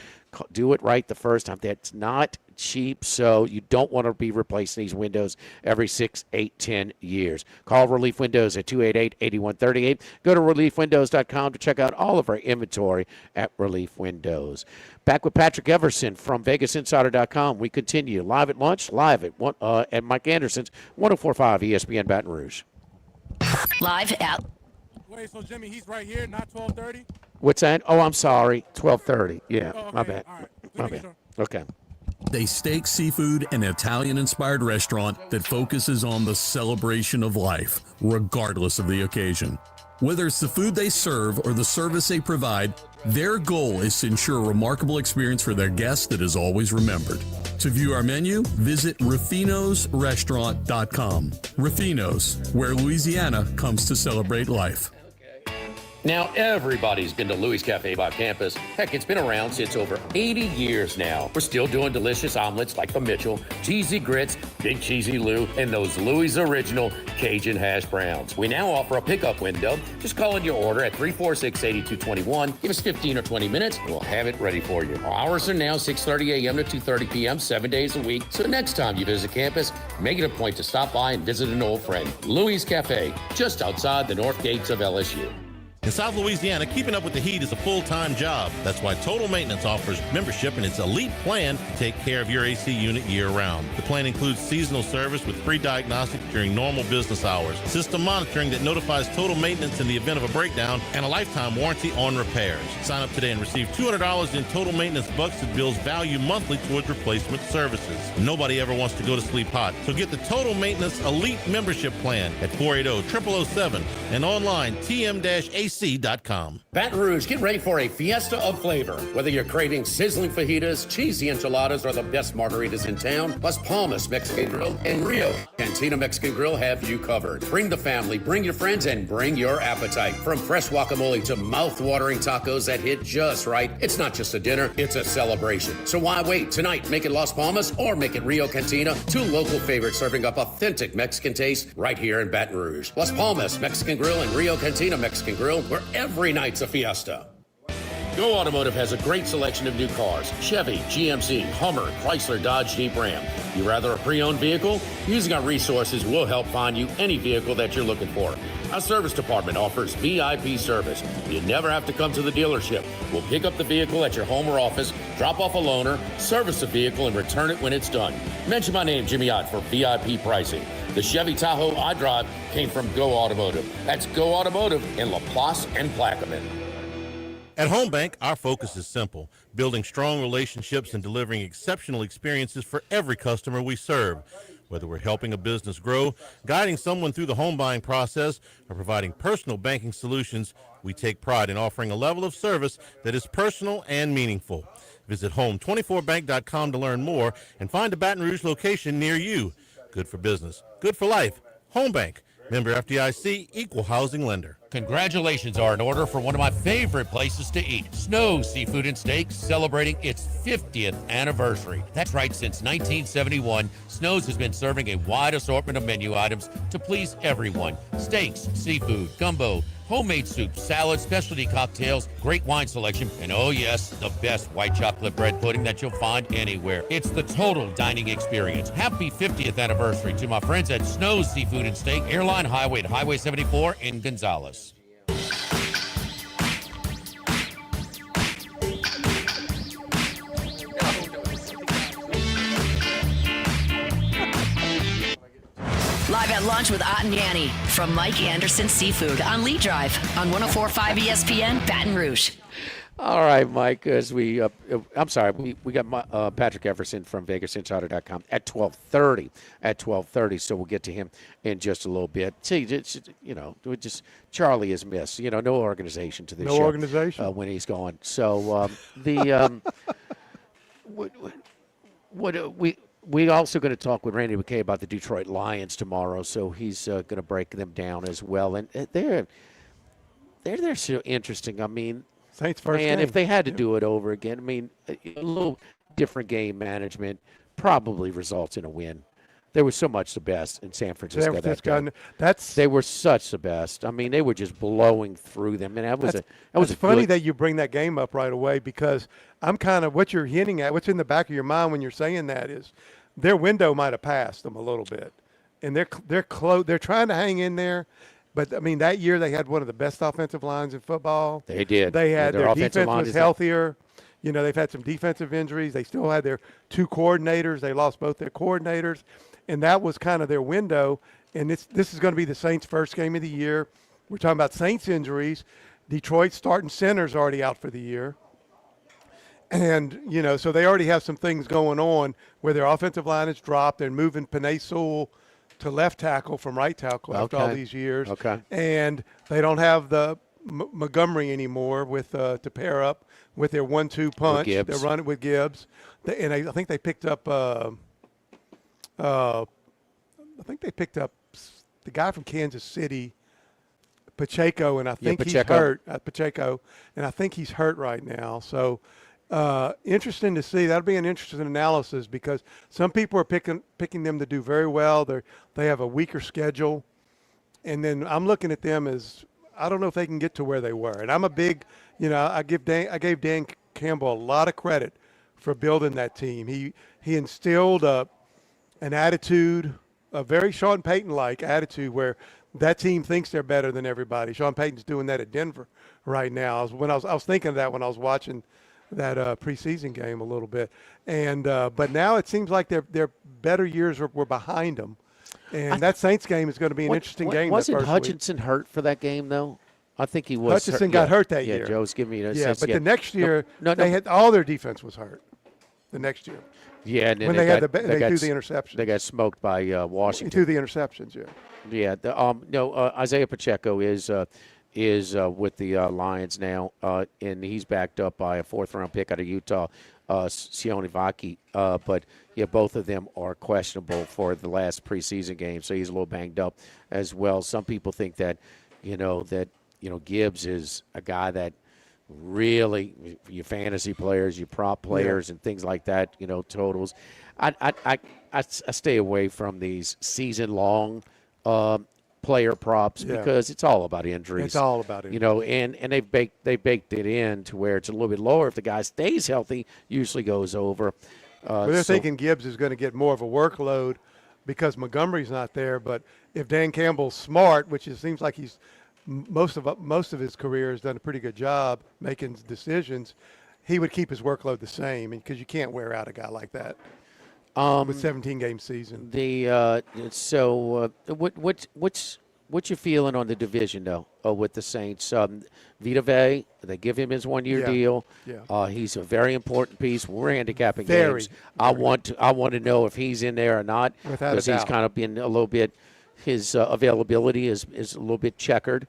Do it right the first time. That's not cheap, so you don't want to be replacing these windows every 6, 8, 10 years. Call Relief Windows at 288-8138. Go to ReliefWindows.com to check out all of our inventory at Relief Windows. Back with Patrick Everson from VegasInsider.com. We continue live at lunch, live at Mike Anderson's 104.5 ESPN Baton Rouge. Live at... Wait, so Jimmy, he's right here, not 12:30? What's that? Oh, I'm sorry. 12:30. Yeah, okay. My bad. All right. My bad. Okay. A steak, seafood, and Italian-inspired restaurant that focuses on the celebration of life, regardless of the occasion. Whether it's the food they serve or the service they provide, their goal is to ensure a remarkable experience for their guests that is always remembered. To view our menu, visit Rufino'sRestaurant.com. Rufino's, where Louisiana comes to celebrate life. Now, everybody's been to Louis Cafe by campus. Heck, it's been around since over 80 years now. We're still doing delicious omelets like the Mitchell, cheesy grits, Big Cheesy Lou, and those Louis Original Cajun hash browns. We now offer a pickup window. Just call in your order at 346-8221. Give us 15 or 20 minutes, and we'll have it ready for you. Our hours are now 6:30 a.m. to 2:30 p.m., 7 days a week. So next time you visit campus, make it a point to stop by and visit an old friend. Louis Cafe, just outside the north gates of LSU. In South Louisiana, keeping up with the heat is a full-time job. That's why Total Maintenance offers membership in its elite plan to take care of your AC unit year-round. The plan includes seasonal service with free diagnostics during normal business hours, system monitoring that notifies Total Maintenance in the event of a breakdown, and a lifetime warranty on repairs. Sign up today and receive $200 in Total Maintenance bucks that bills value monthly towards replacement services. Nobody ever wants to go to sleep hot, so get the Total Maintenance Elite Membership Plan at 480-0007 and online tm-ac.com. Baton Rouge, get ready for a fiesta of flavor. Whether you're craving sizzling fajitas, cheesy enchiladas, or the best margaritas in town, Las Palmas Mexican Grill and Rio Cantina Mexican Grill have you covered. Bring the family, bring your friends, and bring your appetite. From fresh guacamole to mouth-watering tacos that hit just right, it's not just a dinner, it's a celebration. So why wait? Tonight, make it Las Palmas or make it Rio Cantina, two local favorites serving up authentic Mexican taste right here in Baton Rouge. Las Palmas Mexican Grill and Rio Cantina Mexican Grill, where every night's a fiesta. Go Automotive has a great selection of new cars: Chevy, GMC, Hummer, Chrysler, Dodge, Jeep, Ram. You rather a pre-owned vehicle? Using our resources will help find you any vehicle that you're looking for. Our service department offers VIP service. You never have to come to the dealership. We'll pick up the vehicle at your home or office, drop off a loaner, service the vehicle, and return it when it's done. Mention my name, Jimmy Ott, for VIP pricing. The Chevy Tahoe I drive came from Go Automotive. That's Go Automotive in LaPlace and Plaquemine. At Home Bank, our focus is simple: building strong relationships and delivering exceptional experiences for every customer we serve. Whether we're helping a business grow, guiding someone through the home buying process, or providing personal banking solutions, we take pride in offering a level of service that is personal and meaningful. Visit home24bank.com to learn more and find a Baton Rouge location near you. Good for business, good for life. Home Bank, member FDIC, equal housing lender. Congratulations are in order for one of my favorite places to eat, Snow's Seafood and Steaks, celebrating its 50th anniversary. That's right, since 1971, Snow's has been serving a wide assortment of menu items to please everyone. Steaks, seafood, gumbo, homemade soups, salads, specialty cocktails, great wine selection, and oh yes, the best white chocolate bread pudding that you'll find anywhere. It's the total dining experience. Happy 50th anniversary to my friends at Snow's Seafood and Steak, Airline Highway at Highway 74 in Gonzales. Live at lunch with Ott and Yanni from Mike Anderson Seafood on Lee Drive on 104.5 ESPN Baton Rouge. All right, Mike, as we got Patrick Everson from VegasInsider.com at 12:30. So we'll get to him in just a little bit. See, Charlie is missed. No organization to this show. No organization. When he's gone. So we also going to talk with Randy McKay about the Detroit Lions tomorrow. So he's going to break them down as well. And they're so interesting. I mean, Saints first game. If they had to do it over again, I mean, a little different game management probably results in a win. They were so much the best in San Francisco. They were such the best. I mean, they were just blowing through them, and it's funny that you bring that game up right away, because I'm kind of what you're hinting at. What's in the back of your mind when you're saying that is their window might have passed them a little bit, and they're close. They're trying to hang in there. But, I mean, that year they had one of the best offensive lines in football. They did. They had their defense was healthier. They've had some defensive injuries. They still had their two coordinators. They lost both their coordinators. And that was kind of their window. And this is going to be the Saints' first game of the year. We're talking about Saints injuries. Detroit's starting center's already out for the year. And, so they already have some things going on where their offensive line is dropped. They're moving Penei Sewell to left tackle from right tackle after all these years. Okay. And they don't have the Montgomery anymore to pair up with their 1-2 punch. They're running with Gibbs. And I think they picked up the guy from Kansas City, Pacheco, and I think he's hurt. Pacheco, and I think he's hurt right now. So interesting to see. That'll be an interesting analysis, because some people are picking them to do very well. They have a weaker schedule, and then I'm looking at them as I don't know if they can get to where they were. And I'm a big, I gave Dan Campbell a lot of credit for building that team. He instilled an attitude, a very Sean Payton-like attitude, where that team thinks they're better than everybody. Sean Payton's doing that at Denver right now. I was thinking of that when I was watching that preseason game a little bit, and but now it seems like their better years were behind them, and that Saints game is going to be an interesting game. Wasn't Hutchinson hurt for that game though? I think he was. Hutchinson got hurt that year. Yeah, Joe's giving me but the next year they had all their defense was hurt. The next year. Yeah, and then when they threw the interceptions. They got smoked by Washington. Threw the interceptions, yeah. Yeah. Isaiah Pacheco is with the Lions now, and he's backed up by a 4th-round pick out of Utah, Sione Vaki. But yeah, both of them are questionable for the last preseason game, so he's a little banged up as well. Some people think that, Gibbs is a guy that really, your fantasy players, your prop players, and things like that, totals. I stay away from these season-long player props because it's all about injuries. It's all about injuries. And they baked it in to where it's a little bit lower. If the guy stays healthy, usually goes over. Well, they're thinking Gibbs is going to get more of a workload because Montgomery's not there. But if Dan Campbell's smart, which it seems like he's most of his career has done a pretty good job making decisions, he would keep his workload the same because you can't wear out a guy like that with 17-game season. What's your feeling on the division though with the Saints? Vita Vea, they give him his 1-year deal. Yeah. He's a very important piece. We're handicapping games. I want to know if he's in there or not because he's kind of been a little bit. His availability is a little bit checkered.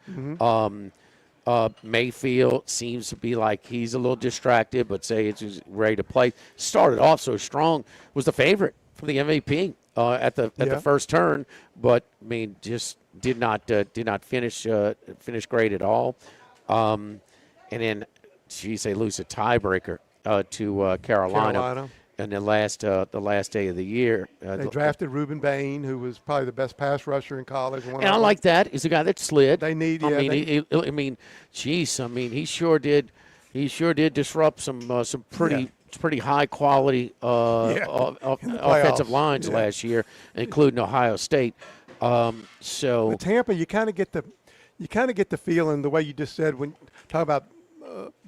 Mayfield seems to be like he's a little distracted, but say it's ready to play. Started off so strong, was the favorite for the MVP at the first turn, but I mean just did not finish great at all. And then, geez, they lose a tiebreaker to Carolina. In the last day of the year. They drafted Reuben Bain, who was probably the best pass rusher in college. And I like that. He's a guy that slid. They need. He sure did. He sure did disrupt some pretty high quality offensive lines last year, including Ohio State. With Tampa, you kind of get the feeling the way you just said when talk about.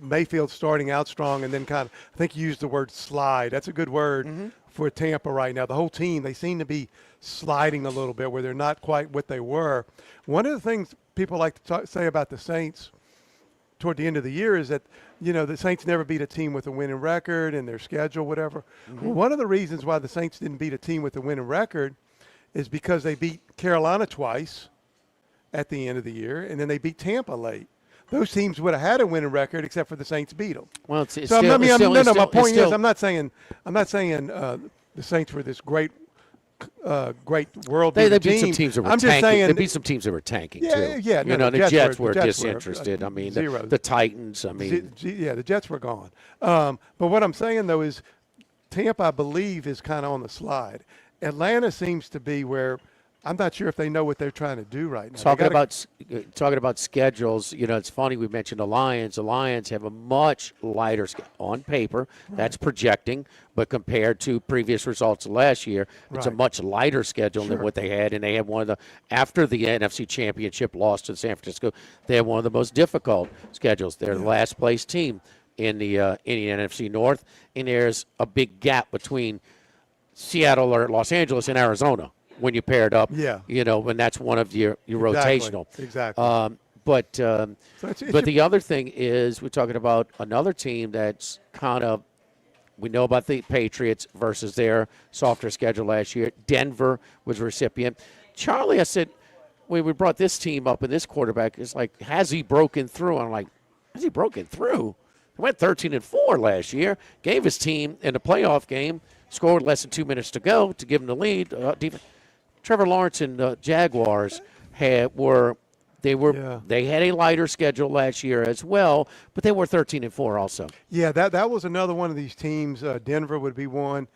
Mayfield starting out strong and then I think you used the word slide. That's a good word for Tampa right now. The whole team, they seem to be sliding a little bit where they're not quite what they were. One of the things people like to say about the Saints toward the end of the year is that, the Saints never beat a team with a winning record in their schedule, whatever. Well, one of the reasons why the Saints didn't beat a team with a winning record is because they beat Carolina twice at the end of the year, and then they beat Tampa late. Those teams would have had a winning record, except for the Saints beat them. Well, my point is, I'm not saying the Saints were this great world. They beat some teams that were tanking. They beat some teams that were tanking too. The Jets were disinterested. The Titans. The Jets were gone. But what I'm saying though is, Tampa, I believe, is kind of on the slide. Atlanta seems to be where. I'm not sure if they know what they're trying to do right now. Talking about schedules, it's funny we mentioned the Lions. The Lions have a much lighter on paper. That's projecting, but compared to previous results last year, it's a much lighter schedule than what they had. And they had after the NFC Championship loss to San Francisco, they had one of the most difficult schedules. They're the last place team in the NFC North, and there's a big gap between Seattle or Los Angeles and Arizona. When you pair it up, when that's one of your rotational. Exactly. But the other thing is we're talking about another team that's we know about the Patriots versus their softer schedule last year. Denver was a recipient. Charlie, I said, when we brought this team up and this quarterback, it's like, has he broken through? I'm like, has he broken through? He went 13-4 last year, gave his team in the playoff game, scored less than 2 minutes to go to give him the lead. Trevor Lawrence and the Jaguars had a lighter schedule last year as well, but they were 13-4 also. Yeah, that was another one of these teams. Denver would be one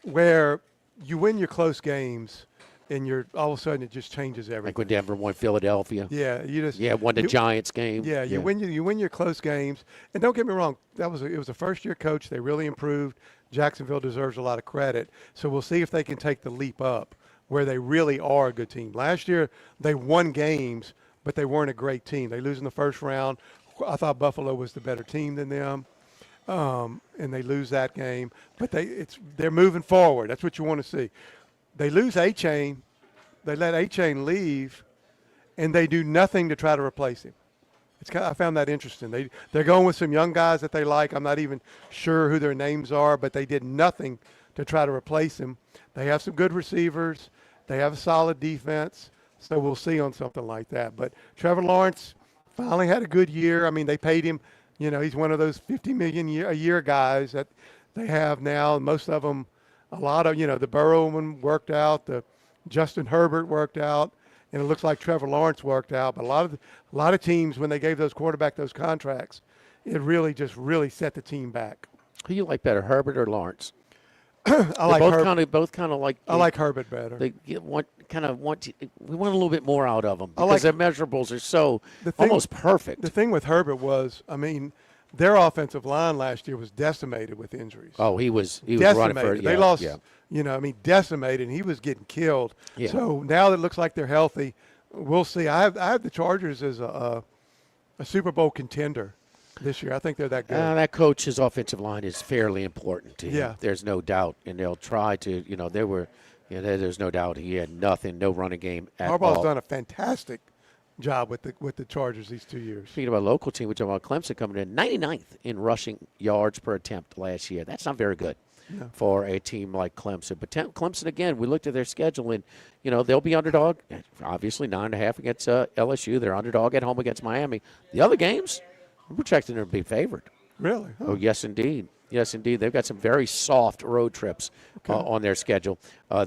where you win your close games, and all of a sudden it just changes everything. Like when Denver won Philadelphia. Yeah, won the Giants game. Yeah, you win your close games, and don't get me wrong, it was a first-year coach. They really improved. Jacksonville deserves a lot of credit, so we'll see if they can take the leap up. where they really are a good team. Last year, they won games, but they weren't a great team. They lose in the first round. I thought Buffalo was the better team than them, and they lose that game. But they're moving forward. That's what you want to see. They lose A-Chain. They let A-Chain leave, and they do nothing to try to replace him. I found that interesting. They're going with some young guys that they like. I'm not even sure who their names are, but they did nothing to try to replace him. They have some good receivers. They have a solid defense. So we'll see on something like that. But Trevor Lawrence finally had a good year. I mean, they paid him. You know, he's one of those $50 million a year guys that they have now. Most of them, a lot of, the Burrow one worked out. The Justin Herbert worked out. And it looks like Trevor Lawrence worked out. But a lot of teams, when they gave those quarterback those contracts, it really set the team back. Who you like better, Herbert or Lawrence? I like Herbert. Both kind of like. I like Herbert better. We want a little bit more out of them because their measurables are so almost perfect. The thing with Herbert was, I mean, their offensive line last year was decimated with injuries. Oh, he was decimated. Running for. They lost. Decimated, and he was getting killed. Yeah. So now it looks like they're healthy. We'll see. I have the Chargers as a Super Bowl contender this year. I think they're that good. That coach's offensive line is fairly important to him. Yeah. There's no doubt, and they'll try to. There's no doubt he had nothing, no running game at all. Harbaugh's done a fantastic job with the Chargers these 2 years. Speaking about local team, we're talking about Clemson coming in 99th in rushing yards per attempt last year. That's not very good. No. For a team like Clemson. But Clemson, again, we looked at their schedule, and, they'll be underdog. Obviously, 9.5 against LSU. They're underdog at home against Miami. The other games, we're projecting them to be favored. Really? Oh, yes, indeed. Yes, indeed. They've got some very soft road trips on their schedule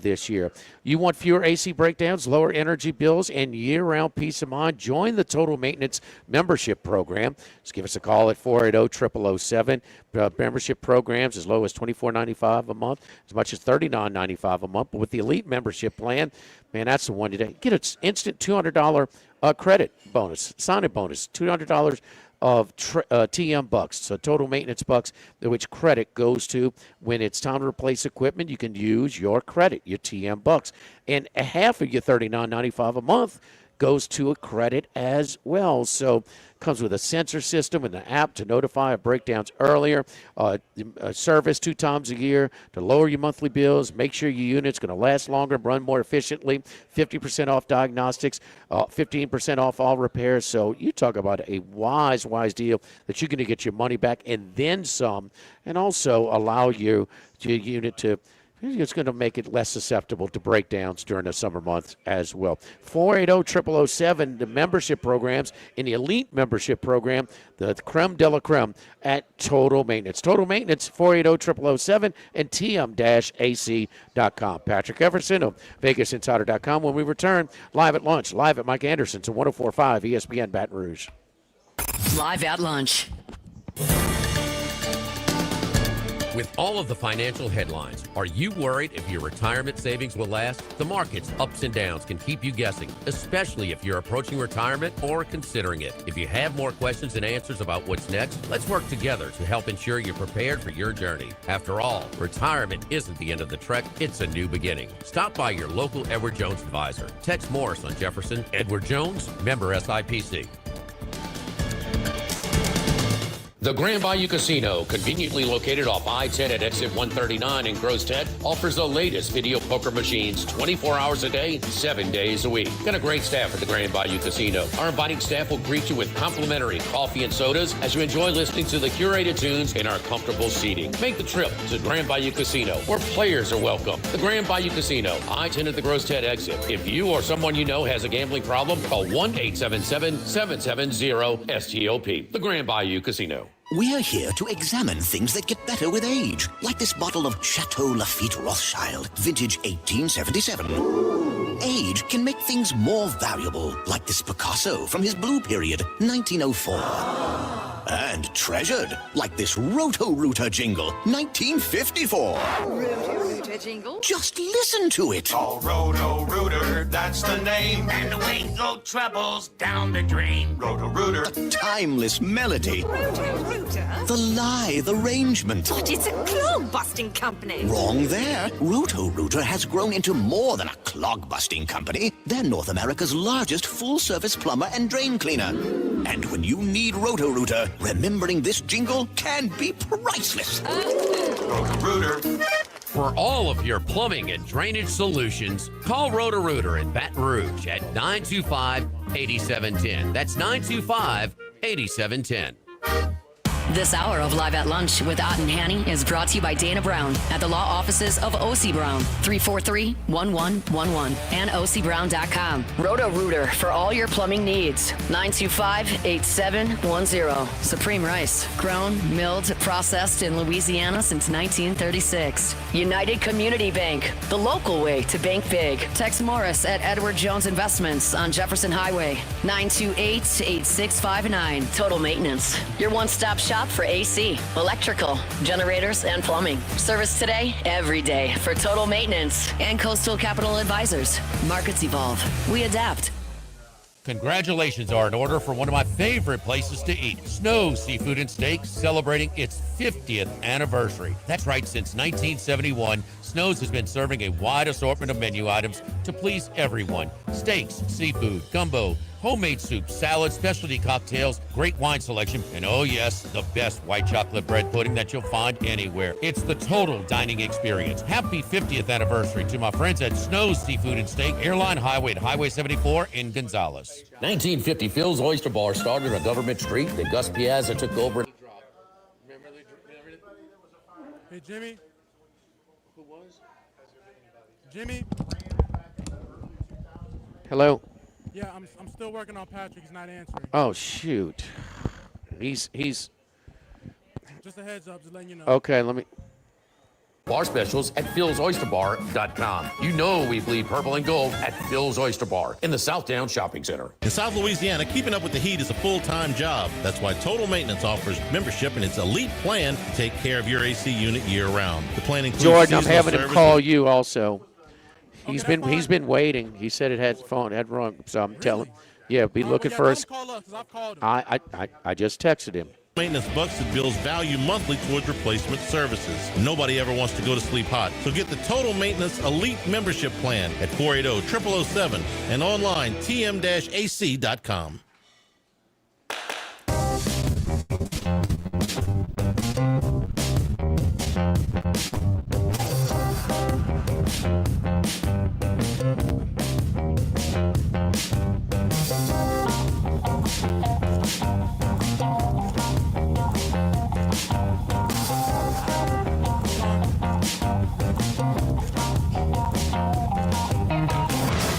this year. You want fewer AC breakdowns, lower energy bills, and year-round peace of mind? Join the Total Maintenance Membership Program. Just give us a call at 480-0007. Membership programs as low as $24.95 a month, as much as $39.95 a month. But with the Elite Membership Plan, man, that's the one today. Get an instant $200 credit bonus, sign-up bonus, $200 of TM bucks, so total maintenance bucks, which credit goes to when it's time to replace equipment. You can use your credit, your TM bucks, and half of your $39.95 a month goes to a credit as well. So comes with a sensor system and an app to notify of breakdowns earlier, a service 2 times a year to lower your monthly bills, make sure your unit's going to last longer, run more efficiently, 50% off diagnostics, 15% off all repairs. So you talk about a wise deal that you're going to get your money back and then some, and also allow your unit to, it's going to make it less susceptible to breakdowns during the summer months as well. 480-0007, the membership programs, in the Elite Membership Program, the creme de la creme at Total Maintenance. Total Maintenance, 480-0007, and tm-ac.com. Patrick Everson of VegasInsider.com. When we return, live at lunch, live at Mike Anderson's at 104.5 ESPN Baton Rouge. Live at lunch. With all of the financial headlines, are you worried if your retirement savings will last? The market's ups and downs can keep you guessing, especially if you're approaching retirement or considering it. If you have more questions than answers about what's next, let's work together to help ensure you're prepared for your journey. After all, retirement isn't the end of the trek, it's a new beginning. Stop by your local Edward Jones advisor. Tex Morris on Jefferson. Edward Jones, member SIPC. The Grand Bayou Casino, conveniently located off I-10 at exit 139 in Gross Ted, offers the latest video poker machines 24 hours a day, 7 days a week. Got a great staff at the Grand Bayou Casino. Our inviting staff will greet you with complimentary coffee and sodas as you enjoy listening to the curated tunes in our comfortable seating. Make the trip to Grand Bayou Casino, where players are welcome. The Grand Bayou Casino, I-10 at the Gross Ted exit. If you or someone you know has a gambling problem, call 1-877-770-STOP. The Grand Bayou Casino. We're here to examine things that get better with age, like this bottle of Chateau Lafite Rothschild, vintage 1877. Age can make things more valuable, like this Picasso from his blue period, 1904. and treasured, like this Roto-Rooter jingle, 1954. Roto-Rooter jingle? Just listen to it. Oh, Roto-Rooter, that's the name. And away go troubles down the drain. Roto-Rooter. A timeless melody. Roto-Rooter? The lithe arrangement. But it's a clog-busting company. Wrong there. Roto-Rooter has grown into more than a clog-busting company. They're North America's largest full-service plumber and drain cleaner. And when you need Roto-Rooter, remembering this jingle can be priceless. Roto-Rooter. For all of your plumbing and drainage solutions, call Roto-Rooter in Baton Rouge at 925-8710. That's 925-8710. This hour of Live at Lunch with Ott and Hanny is brought to you by Dana Brown at the law offices of O.C. Brown, 343-1111, and ocbrown.com. Roto-Rooter for all your plumbing needs, 925-8710. Supreme Rice, grown, milled, processed in Louisiana since 1936. United Community Bank, the local way to bank big. Tex Morris at Edward Jones Investments on Jefferson Highway, 928-8659. Total Maintenance, your one-stop shop for AC, electrical, generators, and plumbing. Service today, every day for Total Maintenance and Coastal Capital Advisors. Markets evolve. We adapt. Congratulations are in order for one of my favorite places to eat, Snow Seafood and Steaks, celebrating its 50th anniversary. That's right, since 1971, Snow's has been serving a wide assortment of menu items to please everyone. Steaks, seafood, gumbo, homemade soup, salad, specialty cocktails, great wine selection, and oh yes, the best white chocolate bread pudding that you'll find anywhere. It's the total dining experience. Happy 50th anniversary to my friends at Snow's Seafood and Steak, Airline Highway at Highway 74 in Gonzales. 1950, Phil's Oyster Bar started on Government Street. Then Gus Piazza took over. Hey, Jimmy. Who was? Jimmy. Hello. Yeah, I'm still working on Patrick. He's not answering. Oh shoot. He's Just a heads up, just letting you know. okay. Let me. Bar specials at philsoysterbar.com. You know we bleed purple and gold at Phil's Oyster Bar in the Southtown Shopping Center. In South Louisiana, keeping up with the heat is a full-time job. That's why Total Maintenance offers membership in its elite plan to take care of your AC unit year-round. The plan includes Jordan, I'm seasonal having him services. call you also. He's been waiting. He said it had rung, so I'm telling. Yeah, be looking for us. I just texted him. Maintenance bucks that bills value monthly towards replacement services. Nobody ever wants to go to sleep hot. So get the Total Maintenance Elite Membership Plan at 480-0007 and online tm-ac.com.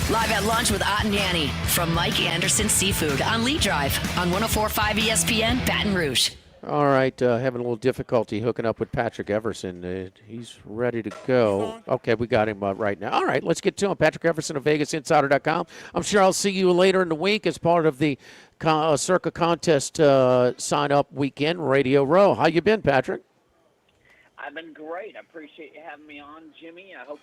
Live at Lunch with Ott and Hanny from Mike Anderson Seafood on Lee Drive on 104.5 ESPN Baton Rouge. All right, having a little difficulty hooking up with Patrick Everson. He's ready to go. Okay, we got him right now. All right, let's get to him. Patrick Everson of VegasInsider.com. I'm sure I'll see you later in the week as part of the Circa Contest sign-up weekend, Radio Row. How you been, Patrick? I've been great. I appreciate you having me on, Jimmy. I hope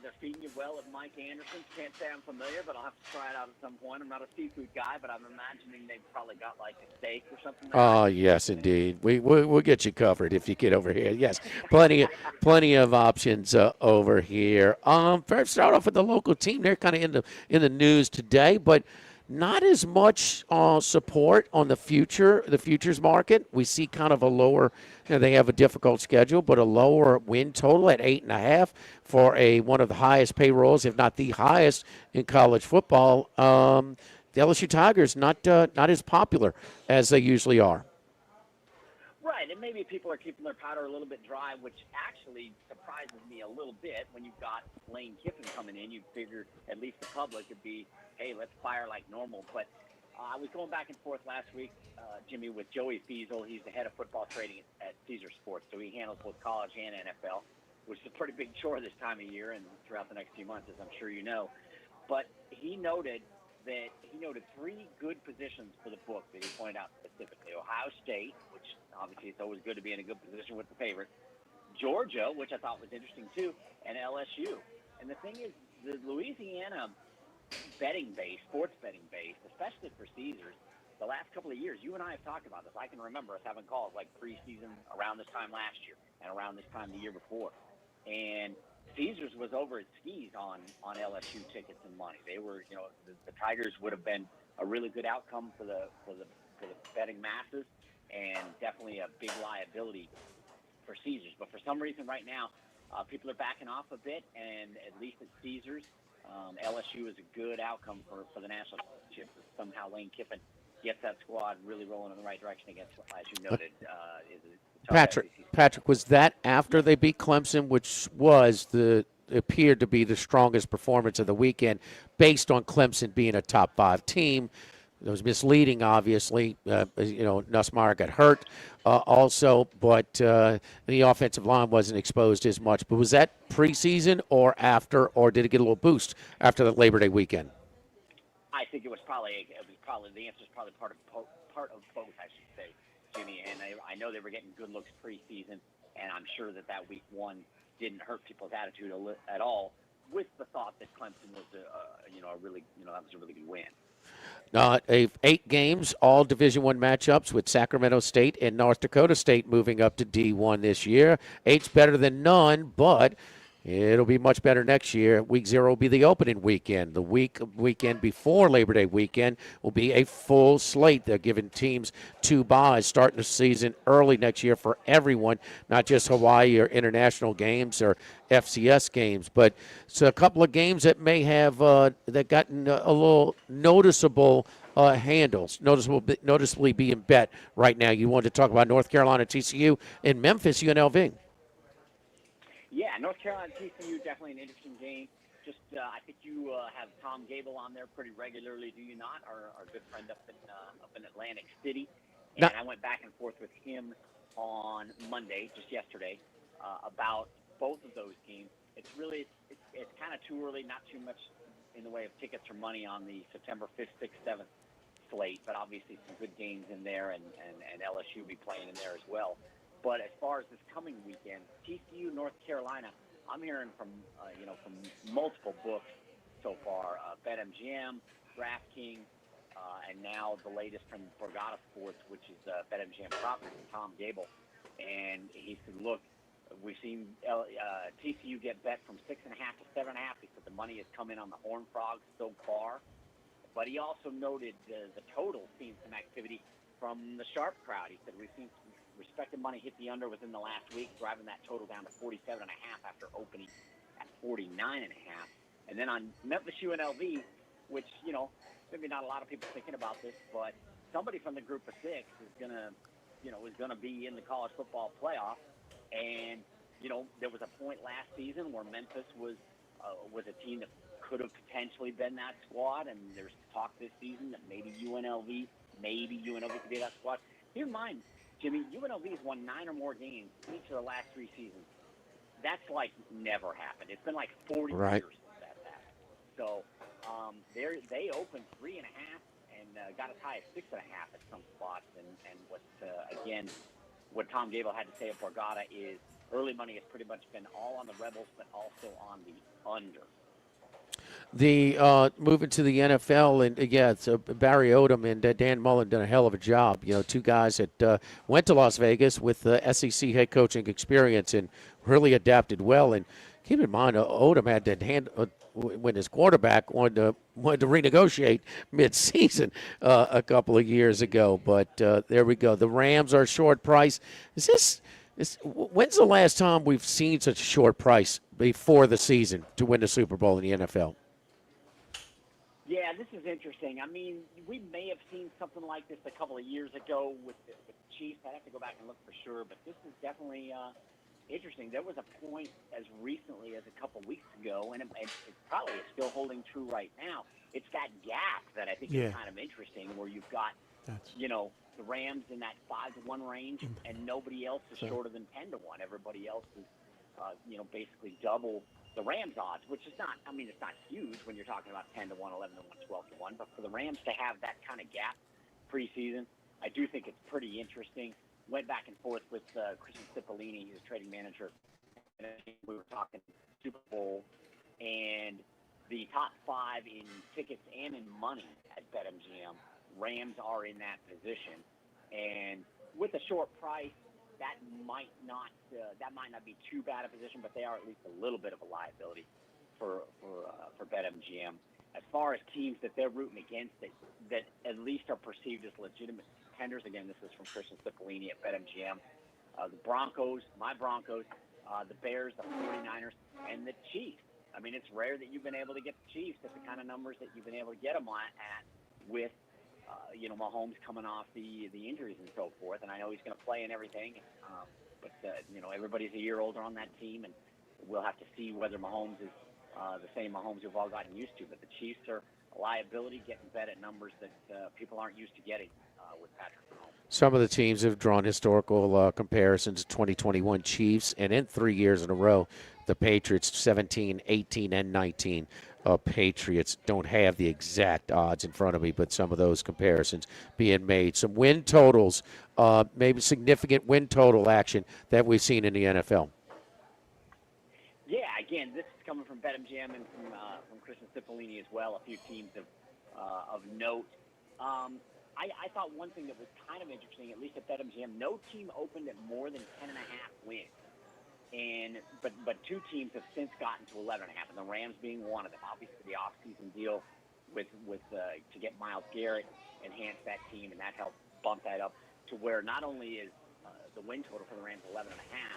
they're feeding you well at Mike Anderson's. Can't say I'm familiar, but I'll have to try it out at some point. I'm not a seafood guy, but I'm imagining they've probably got like a steak or something. Oh, yes, indeed. We'll get you covered if you get over here. Yes, plenty of options over here. First, start off with the local team. They're kind of in the news today, but not as much support on the futures market. We see kind of a lower. They have a difficult schedule, but a lower win total at 8.5 for one of the highest payrolls, if not the highest in college football. The LSU Tigers not as popular as they usually are. Right, and maybe people are keeping their powder a little bit dry, which actually surprises me a little bit. When you've got Lane Kiffin coming in, you figure at least the public would be, hey, let's fire like normal. But I was going back and forth last week, Jimmy, with Joey Feasel. He's the head of football trading at Caesar Sports, so he handles both college and NFL, which is a pretty big chore this time of year and throughout the next few months, as I'm sure you know. But he noted that he noted 3 good positions for the book that he pointed out specifically. Ohio State, which obviously it's always good to be in a good position with the favorite. Georgia, which I thought was interesting too, and LSU. And the thing is, the Louisiana betting base, sports betting base, especially for Caesars, the last couple of years, you and I have talked about this. I can remember us having calls like preseason around this time last year and around this time the year before. And Caesars was over its skis on LSU tickets and money. They were, the Tigers would have been a really good outcome for the betting masses, and definitely a big liability for Caesars. But for some reason right now, people are backing off a bit, and at least at Caesars, LSU is a good outcome for the national championship. Somehow Lane Kiffin gets that squad really rolling in the right direction against, as you noted, is a tough SEC. Patrick, was that after they beat Clemson, which was appeared to be the strongest performance of the weekend, based on Clemson being a top 5 team? It was misleading, obviously. Nussmeier got hurt also, but the offensive line wasn't exposed as much. But was that preseason or after, or did it get a little boost after the Labor Day weekend? I think it was probably the answer is probably part of both, I should say, Jimmy. And I know they were getting good looks preseason, and I'm sure that week 1 didn't hurt people's attitude at all, with the thought that Clemson was that was a really good win. 8 games, all Division I matchups, with Sacramento State and North Dakota State moving up to D1 this year. 8's better than none, but it'll be much better next year. Week 0 will be the opening weekend. The weekend before Labor Day weekend will be a full slate. They're giving teams 2 byes, starting the season early next year for everyone, not just Hawaii or international games or FCS games. But it's a couple of games that may have that gotten a little noticeable handles, noticeably being bet right now. You wanted to talk about North Carolina, TCU, and Memphis, UNLV. Yeah, North Carolina TCU, definitely an interesting game. Just, I think you have Tom Gable on there pretty regularly, do you not? Our good friend up in Atlantic City. And I went back and forth with him on Monday, just yesterday, about both of those games. It's kind of too early, not too much in the way of tickets or money on the September 5th, 6th, 7th slate, but obviously some good games in there, and LSU will be playing in there as well. But as far as this coming weekend, TCU, North Carolina, I'm hearing from multiple books so far, BetMGM, DraftKings, and now the latest from Borgata Sports, which is BetMGM property, Tom Gable. And he said, look, we've seen TCU get bet from 6.5 to 7.5. He said the money has come in on the Horned Frogs so far. But he also noted the total, seen some activity from the sharp crowd. He said we've seen some respected money hit the under within the last week, driving that total down to 47.5 after opening at 49.5. And then on Memphis UNLV, which, maybe not a lot of people thinking about this, but somebody from the group of 6 is gonna be in the college football playoff. And, there was a point last season where Memphis was a team that could have potentially been that squad, and there's talk this season that maybe UNLV could be that squad. Keep in mind, Jimmy, UNLV has won 9 or more games each of the last 3 seasons. That's never happened. It's been 40 years since that's happened. So they opened 3.5 and got as high as 6.5 at some spots. And what Tom Gable had to say at Borgata is early money has pretty much been all on the Rebels, but also on the under. The moving to the NFL, and it's Barry Odom and Dan Mullen done a hell of a job. 2 guys that went to Las Vegas with SEC head coaching experience and really adapted well. And keep in mind, Odom had to when his quarterback wanted to renegotiate mid-season a couple of years ago. But there we go. The Rams are short price. When's the last time we've seen such a short price before the season to win the Super Bowl in the NFL? Yeah, this is interesting. I mean, we may have seen something like this a couple of years ago with the Chiefs. I'd have to go back and look for sure, but this is definitely interesting. There was a point as recently as a couple of weeks ago, and it probably is still holding true right now. It's that gap that I think is kind of interesting, where you've got, the Rams in that 5-1 range, and nobody else is shorter than 10-1. Everybody else is, basically double the Rams odds, which is not, I mean, it's not huge when you're talking about 10 to 1, 11 to 1, 12 to 1, but for the Rams to have that kind of gap preseason, I do think it's pretty interesting. Went back and forth with Christian Cipollini, he's a trading manager, and we were talking Super Bowl, and the top 5 in tickets and in money at BetMGM, Rams are in that position, and with a short price, that might not be too bad a position, but they are at least a little bit of a liability for BetMGM. As far as teams that they're rooting against that at least are perceived as legitimate contenders, again, this is from Christian Cipollini at BetMGM. The Broncos, my Broncos, the Bears, the 49ers, and the Chiefs. I mean, it's rare that you've been able to get the Chiefs at the kind of numbers that you've been able to get them at with, Mahomes coming off the injuries and so forth. And I know he's going to play and everything, but everybody's a year older on that team, and we'll have to see whether Mahomes is the same Mahomes we've all gotten used to. But the Chiefs are a liability, getting bet at numbers that people aren't used to getting with Patrick Mahomes. Some of the teams have drawn historical comparisons, 2021 Chiefs, and in 3 years in a row, the Patriots, 17, 18, and 19. Patriots don't have the exact odds in front of me, but some of those comparisons being made. Some win totals, maybe significant win total action that we've seen in the NFL. Yeah, again, this is coming from BetMGM and from Christian Cipollini as well, a few teams of note. I thought one thing that was kind of interesting, at least at BetMGM, no team opened at more than 10.5 wins. But two teams have since gotten to 11.5, and the Rams being one of them. Obviously, the offseason deal with to get Myles Garrett enhanced that team, and that helped bump that up to where not only is the win total for the Rams 11.5,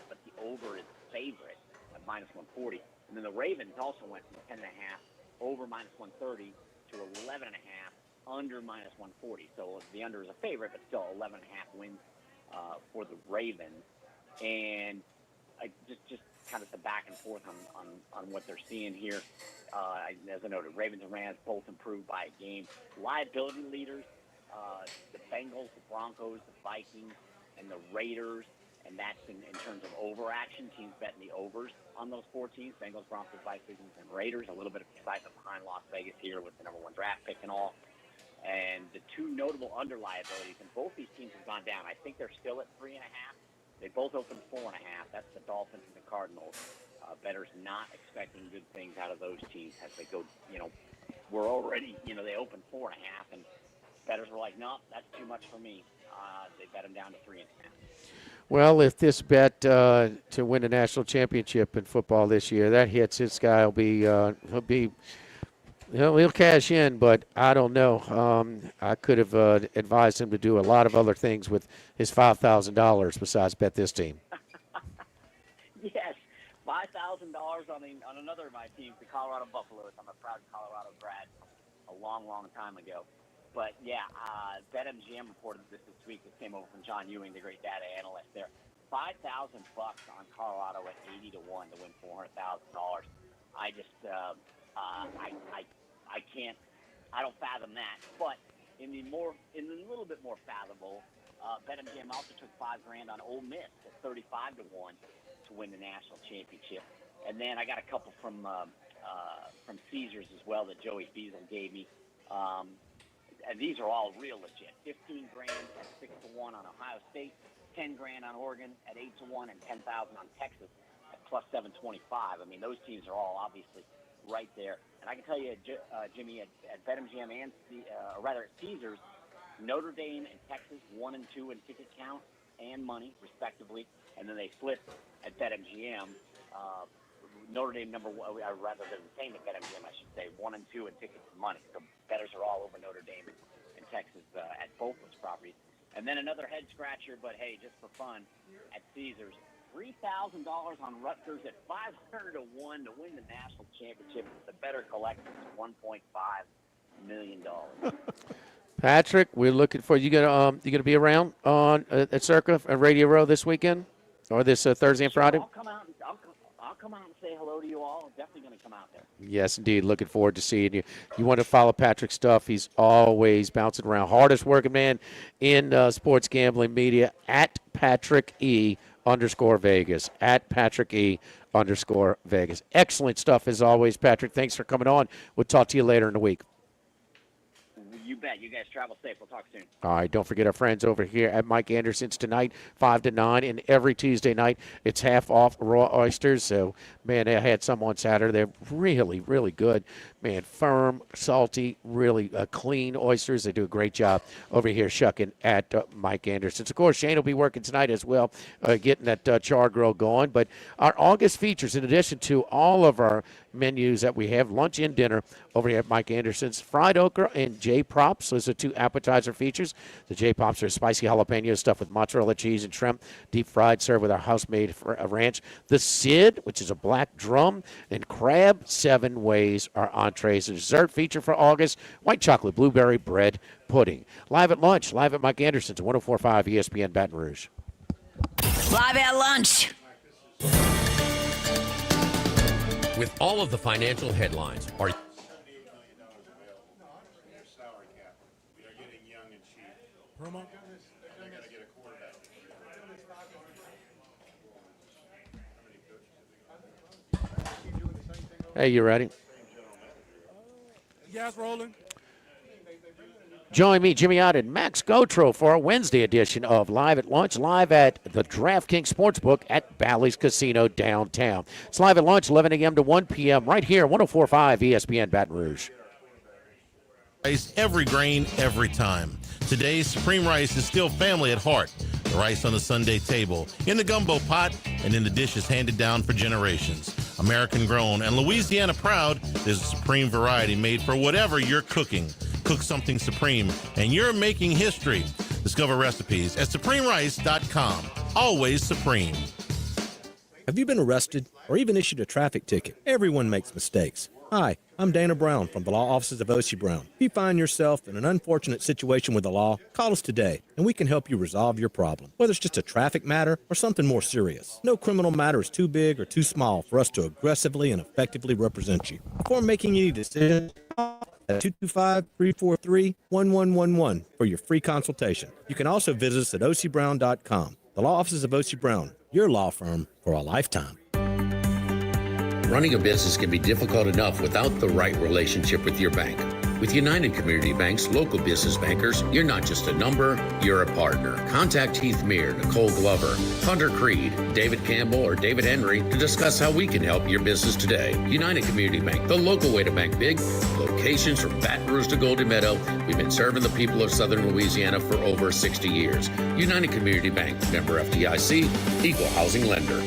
but the over is favorite at -140. And then the Ravens also went from 10.5 over -130 to 11.5 under -140. So the under is a favorite, but still 11.5 wins for the Ravens. And just kind of the back and forth on what they're seeing here. As I noted, Ravens and Rams both improved by a game. Liability leaders, the Bengals, the Broncos, the Vikings, and the Raiders, and that's in terms of overaction. Teams betting the overs on those 4 teams, Bengals, Broncos, Vikings, and Raiders. A little bit of excitement behind Las Vegas here with the number 1 draft pick and all. And the 2 notable under liabilities, and both these teams have gone down. I think they're still at 3.5. They both opened 4.5. That's the Dolphins and the Cardinals. Bettors not expecting good things out of those teams as they go, we're already, they opened 4.5, and bettors were like, no, that's too much for me. They bet them down to 3.5. Well, if this bet to win a national championship in football this year, that hits, this guy he'll cash in, but I don't know. I could have advised him to do a lot of other things with his $5,000 besides bet this team. Yes, $5,000 on another of my teams, the Colorado Buffaloes. I'm a proud Colorado grad a long, long time ago. But, yeah, BetMGM reported this week. This came over from John Ewing, the great data analyst there. $5,000 on Colorado at 80 to 1 to win $400,000. I just I can't. I don't fathom that. But in the little bit more fathomable, BetMGM also took $5,000 on Ole Miss at 35 to 1 to win the national championship. And then I got a couple from Caesars as well that Joey Beazle gave me. And these are all real legit. $15,000 at 6 to 1 on Ohio State, $10,000 on Oregon at 8 to 1, and $10,000 on Texas at +725. I mean, those teams are all obviously right there. And I can tell you, Jimmy, at BetMGM and at Caesars, Notre Dame and Texas 1 and 2 in ticket count and money, respectively. And then they flipped at BetMGM. Notre Dame number 1, rather than the same at BetMGM, I should say, 1 and 2 in tickets and money. So bettors are all over Notre Dame and Texas at both those properties. And then another head scratcher, but hey, just for fun, at Caesars, $3,000 on Rutgers at 500 to 1 to win the national championship. The better collects $1.5 million. Patrick, we're looking for you. Gonna be around on at Circa and Radio Row this weekend, or this Thursday and Friday? I'll come out and say hello to you all. I'm definitely going to come out there. Yes, indeed. Looking forward to seeing you. You want to follow Patrick's stuff. He's always bouncing around. Hardest working man in sports gambling media at Patrick E. _Vegas. At Patrick E. _Vegas. Excellent stuff as always, Patrick. Thanks for coming on. We'll talk to you later in the week. You bet. You guys travel safe. We'll talk soon. All right, don't forget our friends over here at Mike Anderson's tonight, 5 to 9, and every Tuesday night it's half off raw oysters. So, man, I had some on Saturday. They're really, really good. Man, firm, salty, really clean oysters. They do a great job over here shucking at Mike Anderson's. Of course, Shane will be working tonight as well, getting that char grill going. But our August features, in addition to all of our menus that we have, lunch and dinner over here at Mike Anderson's, fried okra and J Props. Those are 2 appetizer features. The J Props are spicy jalapeno stuffed with mozzarella cheese and shrimp, deep fried, served with our house-made ranch. The Sid, which is a black drum, and crab 7 ways are entrees. The dessert feature for August, white chocolate blueberry bread pudding. Live at lunch, live at Mike Anderson's, 104.5 ESPN Baton Rouge. Live at lunch. With all of the financial headlines, are Promo? Hey, you ready? Gas rolling. Join me, Jimmy Ott, and Max Gotro for a Wednesday edition of Live at Lunch, live at the DraftKings Sportsbook at Bally's Casino downtown. It's live at lunch, 11 a.m. to 1 p.m. right here, 104.5 ESPN Baton Rouge. Rice, every grain, every time. Today's Supreme Rice is still family at heart. The rice on the Sunday table, in the gumbo pot, and in the dishes handed down for generations. American grown and Louisiana proud, there's a Supreme variety made for whatever you're cooking. Cook something Supreme, and you're making history. Discover recipes at SupremeRice.com. Always Supreme. Have you been arrested or even issued a traffic ticket? Everyone makes mistakes. Hi, I'm Dana Brown from the law offices of O.C. Brown. If you find yourself in an unfortunate situation with the law, call us today, and we can help you resolve your problem, whether it's just a traffic matter or something more serious. No criminal matter is too big or too small for us to aggressively and effectively represent you. Before making any decisions, call at 225-343-1111 for your free consultation. You can also visit us at ocbrown.com. The law offices of O.C. Brown, your law firm for a lifetime. Running a business can be difficult enough without the right relationship with your bank. With United Community Bank's local business bankers, you're not just a number, you're a partner. Contact Heath Meir, Nicole Glover, Hunter Creed, David Campbell, or David Henry to discuss how we can help your business today. United Community Bank, the local way to bank big. Locations from Baton Rouge to Golden Meadow. We've been serving the people of Southern Louisiana for over 60 years. United Community Bank, member FDIC, equal housing lender.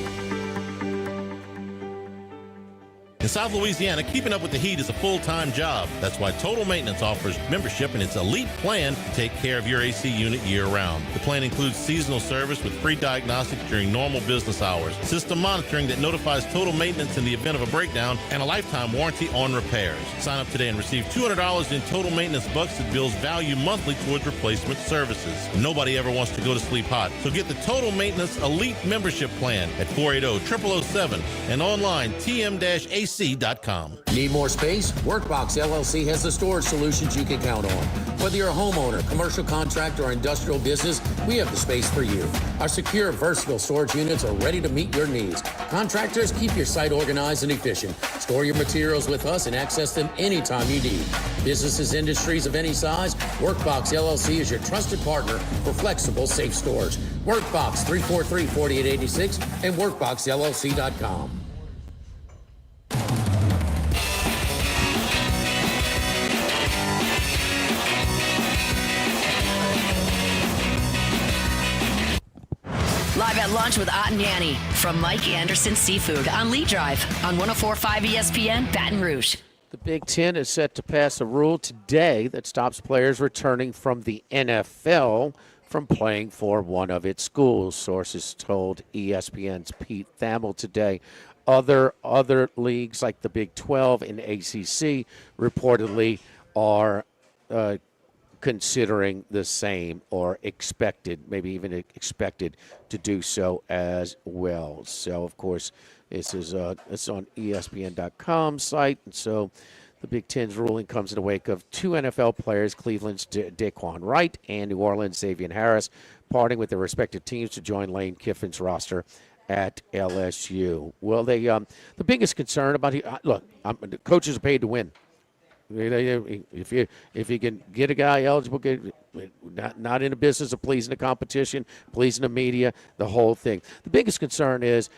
In South Louisiana, keeping up with the heat is a full-time job. That's why Total Maintenance offers membership in its elite plan to take care of your AC unit year-round. The plan includes seasonal service with free diagnostics during normal business hours, system monitoring that notifies Total Maintenance in the event of a breakdown, and a lifetime warranty on repairs. Sign up today and receive $200 in Total Maintenance bucks that bills value monthly towards replacement services. Nobody ever wants to go to sleep hot, so get the Total Maintenance Elite Membership Plan at 480-0007 and online tm-ac.com. Need more space? Workbox LLC has the storage solutions you can count on. Whether you're a homeowner, commercial contractor, or industrial business, we have the space for you. Our secure, versatile storage units are ready to meet your needs. Contractors, keep your site organized and efficient. Store your materials with us and access them anytime you need. Businesses, industries of any size, Workbox LLC is your trusted partner for flexible, safe storage. Workbox 343-4886 and workboxllc.com. Live at lunch with Ott and Yanni from Mike Anderson Seafood on Lee Drive on 104.5 ESPN Baton Rouge. The Big Ten is set to pass a rule today that stops players returning from the NFL from playing for one of its schools. Sources told ESPN's Pete Thamel today. Other leagues like the Big 12 and ACC reportedly are considering the same or maybe even expected to do so as well. So, of course, this is it's on ESPN.com site. And so the Big Ten's ruling comes in the wake of 2 NFL players, Cleveland's Daquan Wright and New Orleans' Xavier Harris, parting with their respective teams to join Lane Kiffin's roster at LSU. Well, the biggest concern about look, the coaches are paid to win. If you can get a guy eligible, not in the business of pleasing the competition, pleasing the media, the whole thing. The biggest concern is,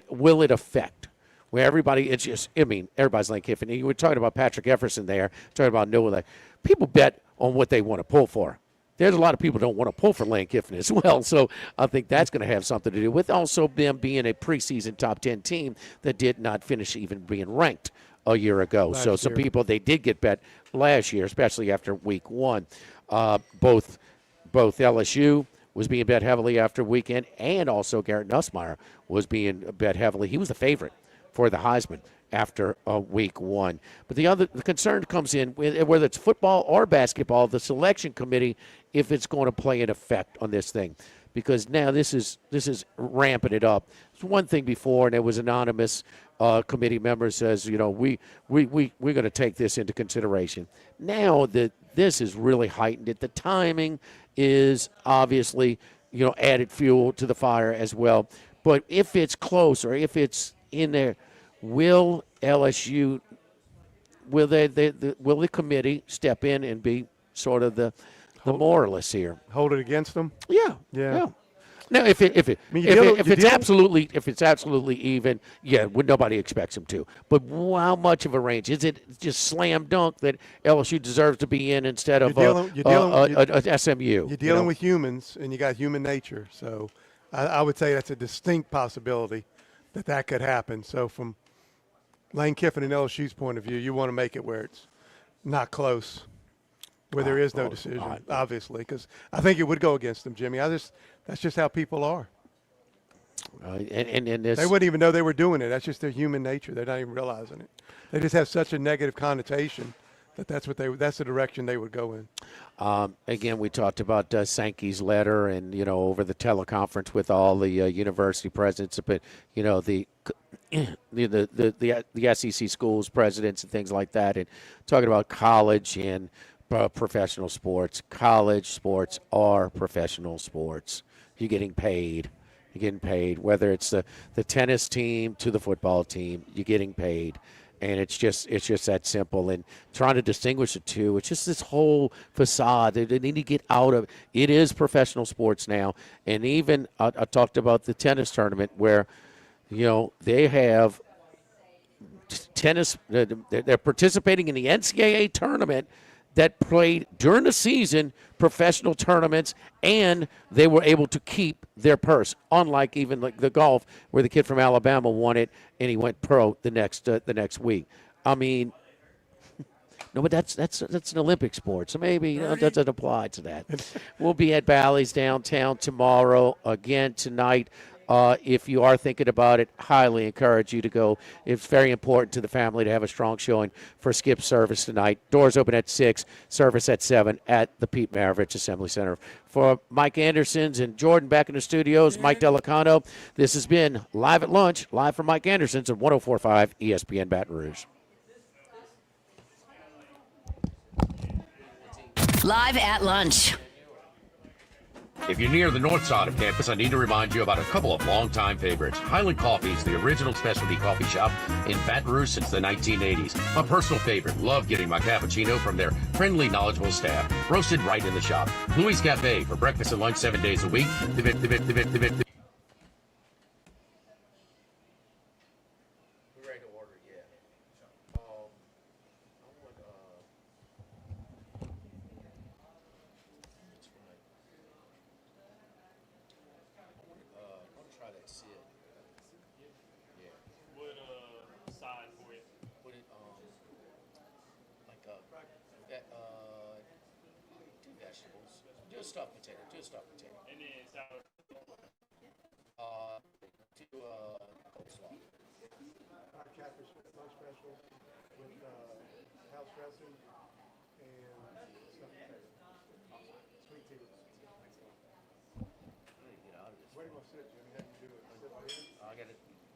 will it affect? Where everybody's Lane Kiffin. You were talking about Patrick Everson there, talking about Noah. People bet on what they want to pull for. There's a lot of people who don't want to pull for Lane Kiffin as well, so I think that's going to have something to do with also them being a preseason top 10 team that did not finish even being ranked a year ago. So some people, they did get bet last year, especially after week one. Both LSU was being bet heavily after weekend, and also Garrett Nussmeier was being bet heavily. He was the favorite for the Heisman after week one. But the concern comes in, whether it's football or basketball, the selection committee, if it's going to play an effect on this thing. Because now this is ramping it up. It's one thing before, and it was anonymous committee member says, we're going to take this into consideration. Now that this is really heightened it, the timing is obviously, added fuel to the fire as well. But if it's close or if it's in there, will LSU, will the committee step in and be sort of the moralists here? Hold it against them? Yeah. Now, if it's absolutely even, nobody expects them to. But how much of a range is it? Just slam dunk that LSU deserves to be in instead of SMU. You're dealing with humans, and you got human nature. So I would say that's a distinct possibility that could happen. So from Lane Kiffin and LSU's point of view, you want to make it where it's not close, where there is no decision, obviously, because I think it would go against them, Jimmy. That's just how people are. And they wouldn't even know they were doing it. That's just their human nature. They're not even realizing it. They just have such a negative connotation that's the direction they would go in. Again, we talked about Sankey's letter, and over the teleconference with all the university presidents, but the SEC schools presidents and things like that, and talking about college and professional sports. College sports are professional sports. You're getting paid. Whether it's the tennis team to the football team, you're getting paid. And it's just that simple. And trying to distinguish the two, it's just this whole facade. They need to get out of it. It is professional sports now. And even I talked about the tennis tournament where, they have tennis. They're participating in the NCAA tournament that played during the season, professional tournaments, and they were able to keep their purse. Unlike even like the golf, where the kid from Alabama won it and he went pro the next week. I mean, no, but that's an Olympic sport, so maybe that doesn't apply to that. We'll be at Bally's downtown tomorrow, again tonight. If you are thinking about it, highly encourage you to go. It's very important to the family to have a strong showing for skip service tonight. Doors open at 6, service at 7 at the Pete Maravich Assembly Center. For Mike Anderson's and Jordan back in the studios, Mike Dellocono, this has been Live at Lunch, live from Mike Anderson's at 104.5 ESPN Baton Rouge. Live at Lunch. If you're near the north side of campus, I need to remind you about a couple of longtime favorites. Highland Coffee is the original specialty coffee shop in Baton Rouge since the 1980s. My personal favorite. Love getting my cappuccino from their friendly, knowledgeable staff. Roasted right in the shop. Louis Cafe for breakfast and lunch 7 days a week.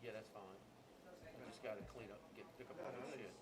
Yeah, that's fine. I just got to pick up all this shit.